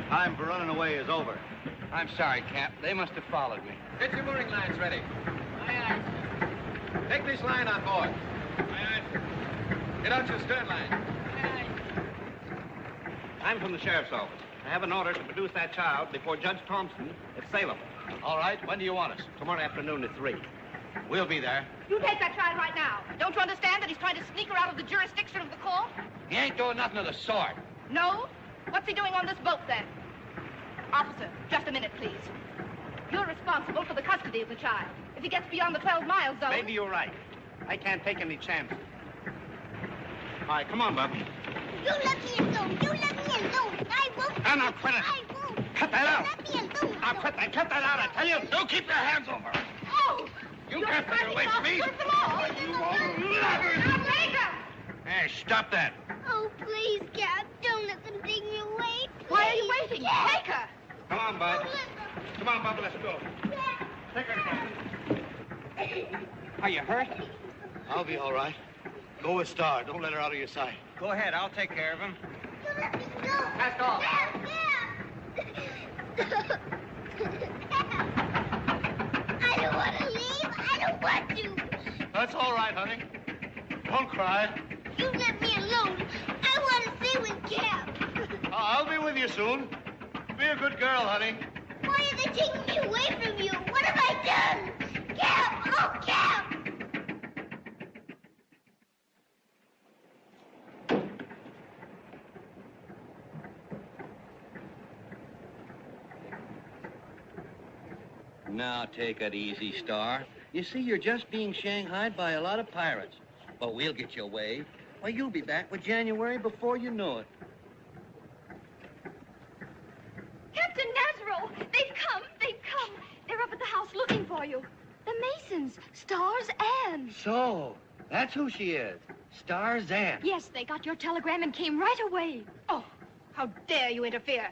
Time for running away is over. I'm sorry, Cap. They must have followed me. Get your mooring lines ready. Aye, aye. Take this line on board. Aye, aye. Get out your stern line. Aye, I'm from the sheriff's office. I have an order to produce that child before Judge Thompson at Salem. All right, when do you want us? Tomorrow afternoon at 3. We'll be there. You take that child right now. Don't you understand that he's trying to sneak her out of the jurisdiction of the court? He ain't doing nothing of the sort. No? What's he doing on this boat, then? Officer, just a minute, please. You're responsible for the custody of the child. If he gets beyond the 12-mile zone... Maybe you're right. I can't take any chances. All right, come on, Bob. You let me alone. You let me alone. I won't. No, no, quit it. I won't. Cut that out. Let me alone. Now, quit that. Cut that out, I tell you. Don't keep your hands over her. Oh! You You're can't take her fighting away off from me. with them all. You won't let her. Now, take her! Hey, stop that. Oh, please, Cap. Don't let them take me away. Why are you waiting? Cap. Take her! Come on, Bud. Don't let them. Come on, Bubba, let's go. Cap. Take her, Captain. Are you hurt? I'll be all right. Go with Star. Don't let her out of your sight. Go ahead. I'll take care of him. You let me go. Cast off. Cap. I don't want to leave. I don't want to. That's all right, honey. Don't cry. You let me alone. I want to stay with Cap. I'll be with you soon. Be a good girl, honey. Why are they taking me away from you? What have I done? Cap! Oh, Cap! Now, take it easy, Star. You see, you're just being shanghaied by a lot of pirates. But we'll get you away. Why, you'll be back with January before you know it. Captain Nazaro! They've come! They've come! They're up at the house looking for you. The Masons, Star's Anne. So, that's who she is. Star Zan. Yes, they got your telegram and came right away. Oh, how dare you interfere?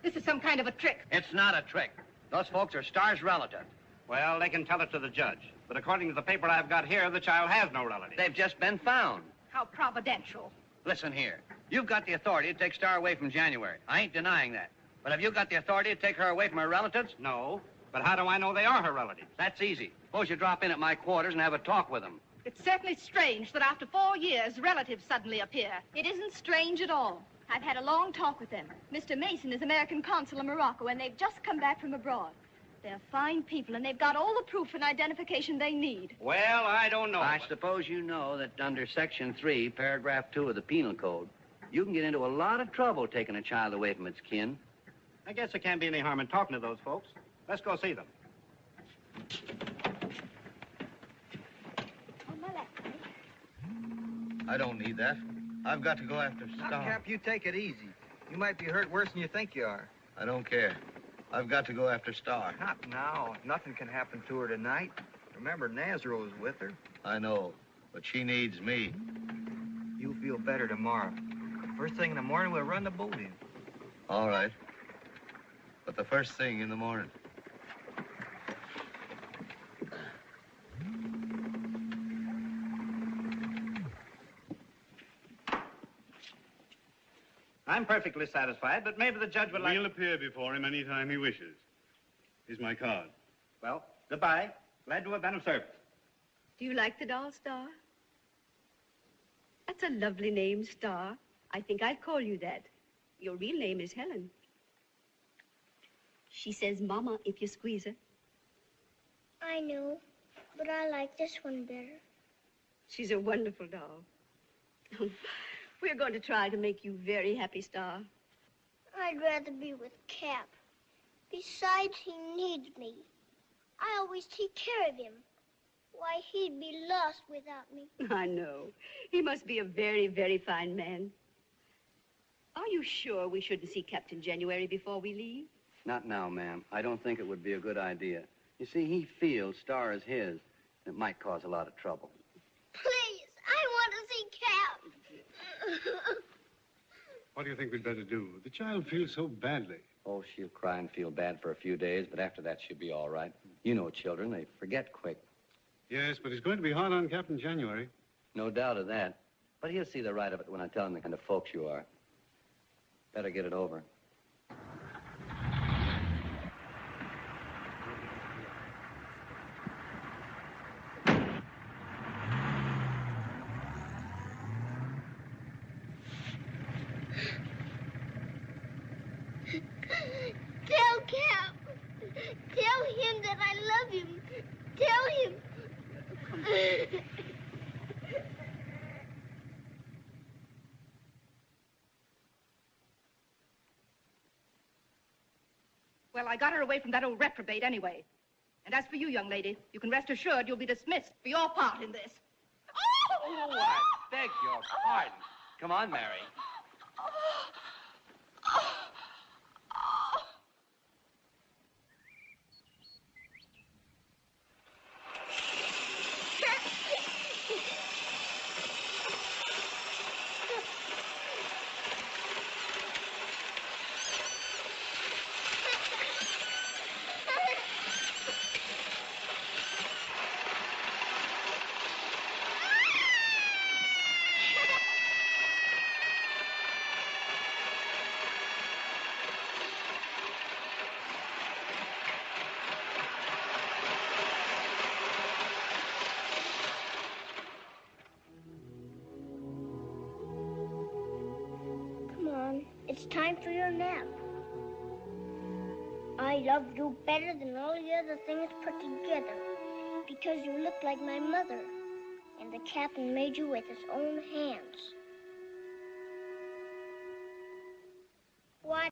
This is some kind of a trick. It's not a trick. Those folks are Star's relatives. Well, they can tell it to the judge. But according to the paper I've got here, the child has no relatives. They've just been found. How providential. Listen here. You've got the authority to take Star away from January. I ain't denying that. But have you got the authority to take her away from her relatives? No. But how do I know they are her relatives? That's easy. Suppose you drop in at my quarters and have a talk with them. It's certainly strange that after 4 years, relatives suddenly appear. It isn't strange at all. I've had a long talk with them. Mr. Mason is American consul in Morocco, and they've just come back from abroad. They're fine people, and they've got all the proof and identification they need. Well, I don't know. I suppose you know that under Section 3, Paragraph 2 of the Penal Code, you can get into a lot of trouble taking a child away from its kin. I guess there can't be any harm in talking to those folks. Let's go see them. On my left, honey. I don't need that. I've got to go after Star. Cap, you take it easy. You might be hurt worse than you think you are. I don't care. I've got to go after Star. Not now. Nothing can happen to her tonight. Remember, Nazaro's with her. I know, but she needs me. You'll feel better tomorrow. First thing in the morning, we'll run the boat in. All right. But the first thing in the morning. I'm perfectly satisfied, but maybe the judge would like... We'll appear before him any time he wishes. Here's my card. Well, goodbye. Glad to have been of service. Do you like the doll, Star? That's a lovely name, Star. I think I'd call you that. Your real name is Helen. She says Mama if you squeeze her. I know, but I like this one better. She's a wonderful doll. We're going to try to make you very happy, Star. I'd rather be with Cap. Besides, he needs me. I always take care of him. Why, he'd be lost without me. I know. He must be a very, very fine man. Are you sure we shouldn't see Captain January before we leave? Not now, ma'am. I don't think it would be a good idea. You see, he feels Star is his. It might cause a lot of trouble. Please, I want to see Cap. What do you think we'd better do? The child feels so badly. Oh, she'll cry and feel bad for a few days, but after that she'll be all right. You know children, they forget quick. Yes, but he's going to be hard on Captain January. No doubt of that. But he'll see the right of it when I tell him the kind of folks you are. Better get it over. Tell Cap. Tell him that I love him. Tell him. Well, I got her away from that old reprobate anyway. And as for you, young lady, you can rest assured you'll be dismissed for your part in this. Oh, I beg your pardon. Come on, Mary. Come on, it's time for your nap. I love you better than all the other things put together because you look like my mother, and the captain made you with his own hands. What?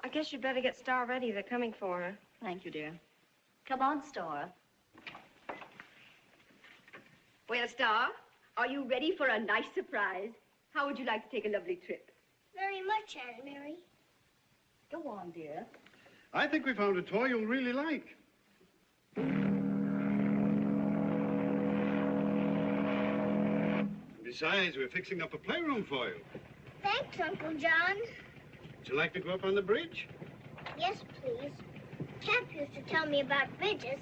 I guess you'd better get Star ready. They're coming for her. Thank you, dear. Come on, Star. Well, Star, are you ready for a nice surprise? How would you like to take a lovely trip? Very much, Aunt Mary. Go on, dear. I think we found a toy you'll really like. Besides, we're fixing up a playroom for you. Thanks, Uncle John. Would you like to go up on the bridge? Yes, please. Cap used to tell me about bridges.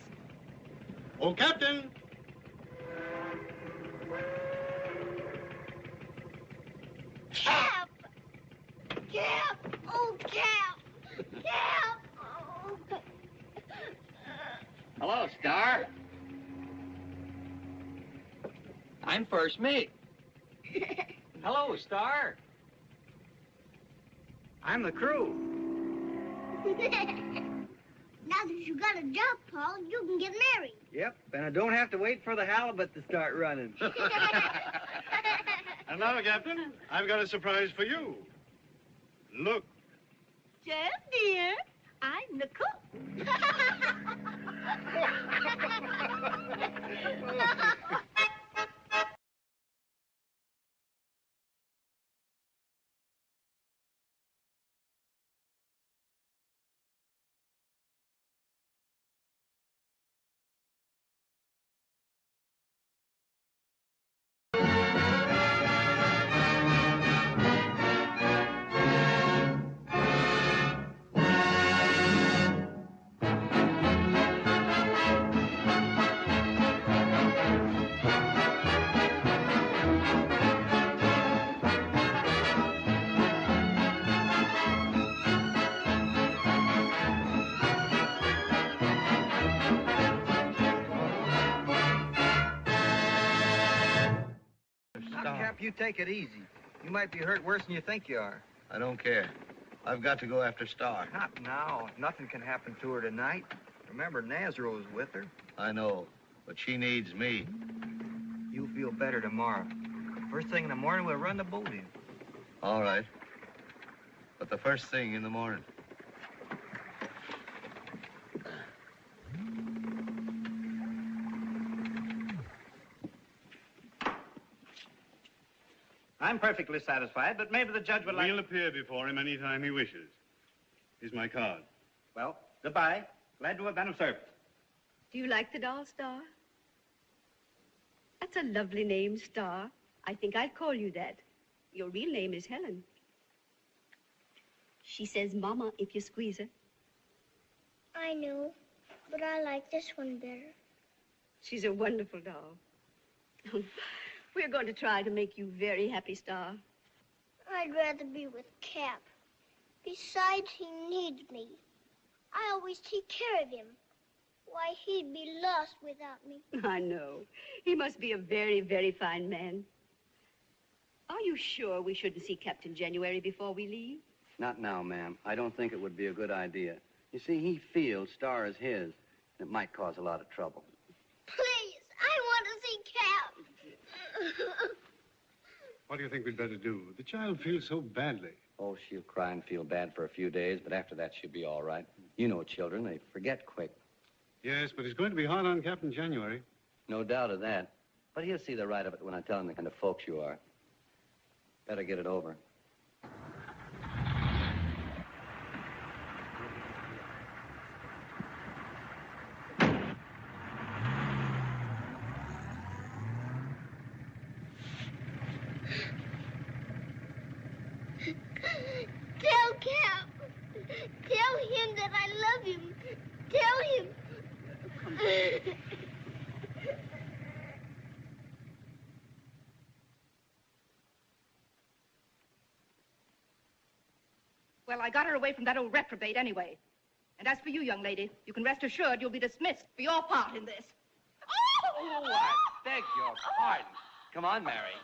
Oh, Captain! Cap! Cap! Oh, Cap! Cap! Oh. Hello, Star. I'm first mate. Hello, Star. I'm the crew. Now that you got a job, Paul, you can get married. Yep, and I don't have to wait for the halibut to start running. And now, Captain, I've got a surprise for you. Look. Jeff, dear, I'm the cook. Pop, you take it easy. You might be hurt worse than you think you are. I don't care. I've got to go after Star. Not now. Nothing can happen to her tonight. Remember, Nazro's with her. I know, but she needs me. You'll feel better tomorrow. First thing in the morning, we'll run the boat in. All right. But the first thing in the morning. I'm perfectly satisfied, but maybe the judge would like... We'll appear before him any time he wishes. Here's my card. Well, goodbye. Glad to have been of service. Do you like the doll, Star? That's a lovely name, Star. I think I'll call you that. Your real name is Helen. She says Mama if you squeeze her. I know, but I like this one better. She's a wonderful doll. We're going to try to make you very happy, Star. I'd rather be with Cap. Besides, he needs me. I always take care of him. Why, he'd be lost without me. I know. He must be a very, very fine man. Are you sure we shouldn't see Captain January before we leave? Not now, ma'am. I don't think it would be a good idea. You see, he feels Star is his, and it might cause a lot of trouble. Please, I want to see Cap. What do you think we'd better do? The child feels so badly. Oh, she'll cry and feel bad for a few days, but after that she'll be all right. You know children, they forget quick. Yes, but it's going to be hard on Captain January. No doubt of that. But he'll see the right of it when I tell him the kind of folks you are. Better get it over. Tell Cap. Tell him that I love him. Tell him. Well, I got her away from that old reprobate anyway. And as for you, young lady, you can rest assured you'll be dismissed for your part in this. Oh, I beg your pardon. Come on, Mary.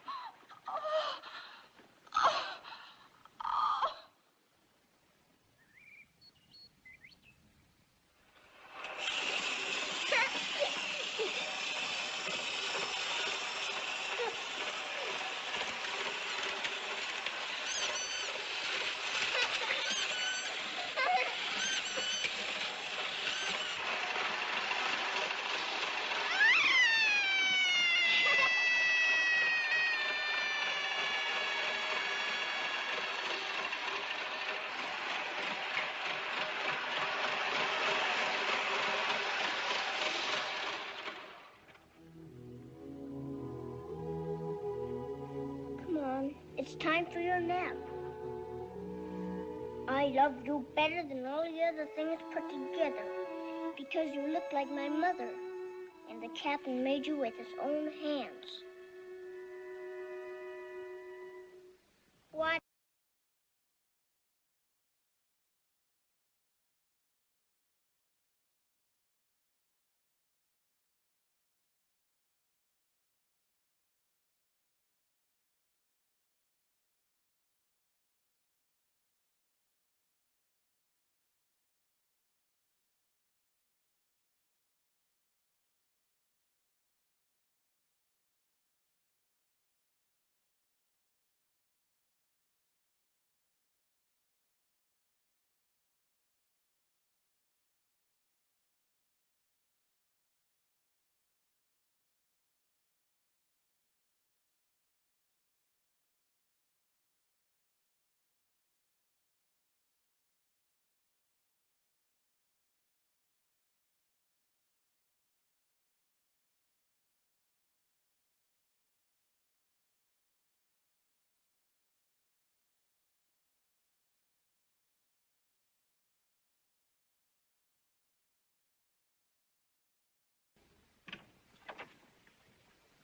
It's time for your nap. I love you better than all the other things put together because you look like my mother, and the captain made you with his own hands. What?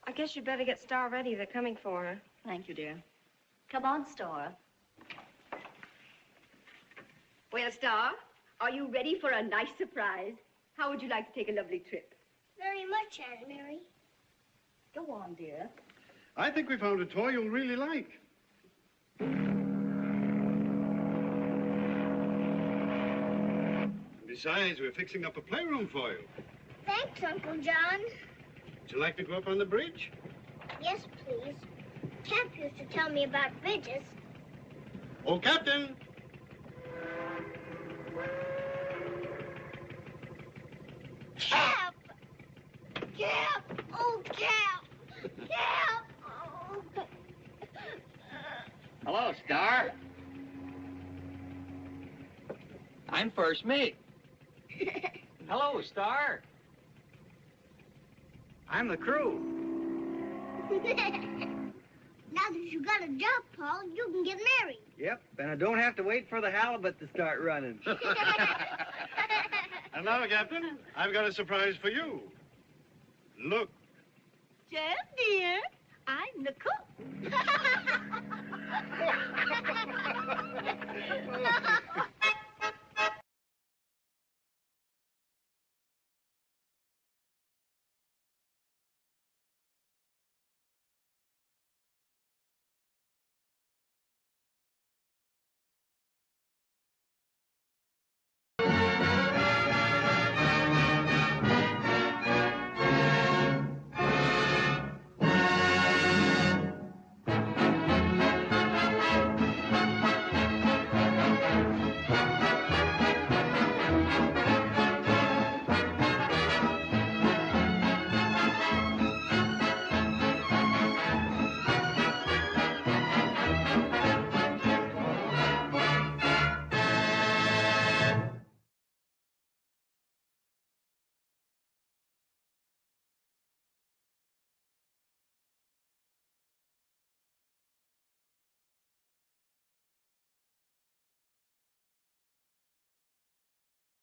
I guess you'd better get Star ready. They're coming for her. Thank you, dear. Come on, Star. Well, Star, are you ready for a nice surprise? How would you like to take a lovely trip? Very much, Aunt Mary. Go on, dear. I think we found a toy you'll really like. Besides, we're fixing up a playroom for you. Thanks, Uncle John. Would you like to go up on the bridge? Yes, please. Cap used to tell me about bridges. Oh, Captain! Cap! Cap! Oh, Cap! Cap! Oh. Hello, Star. I'm first mate. Hello, Star. I'm the crew. Now that you got a job, Paul, you can get married. Yep, and I don't have to wait for the halibut to start running. And now, Captain, I've got a surprise for you. Look. Jeff, dear, I'm the cook.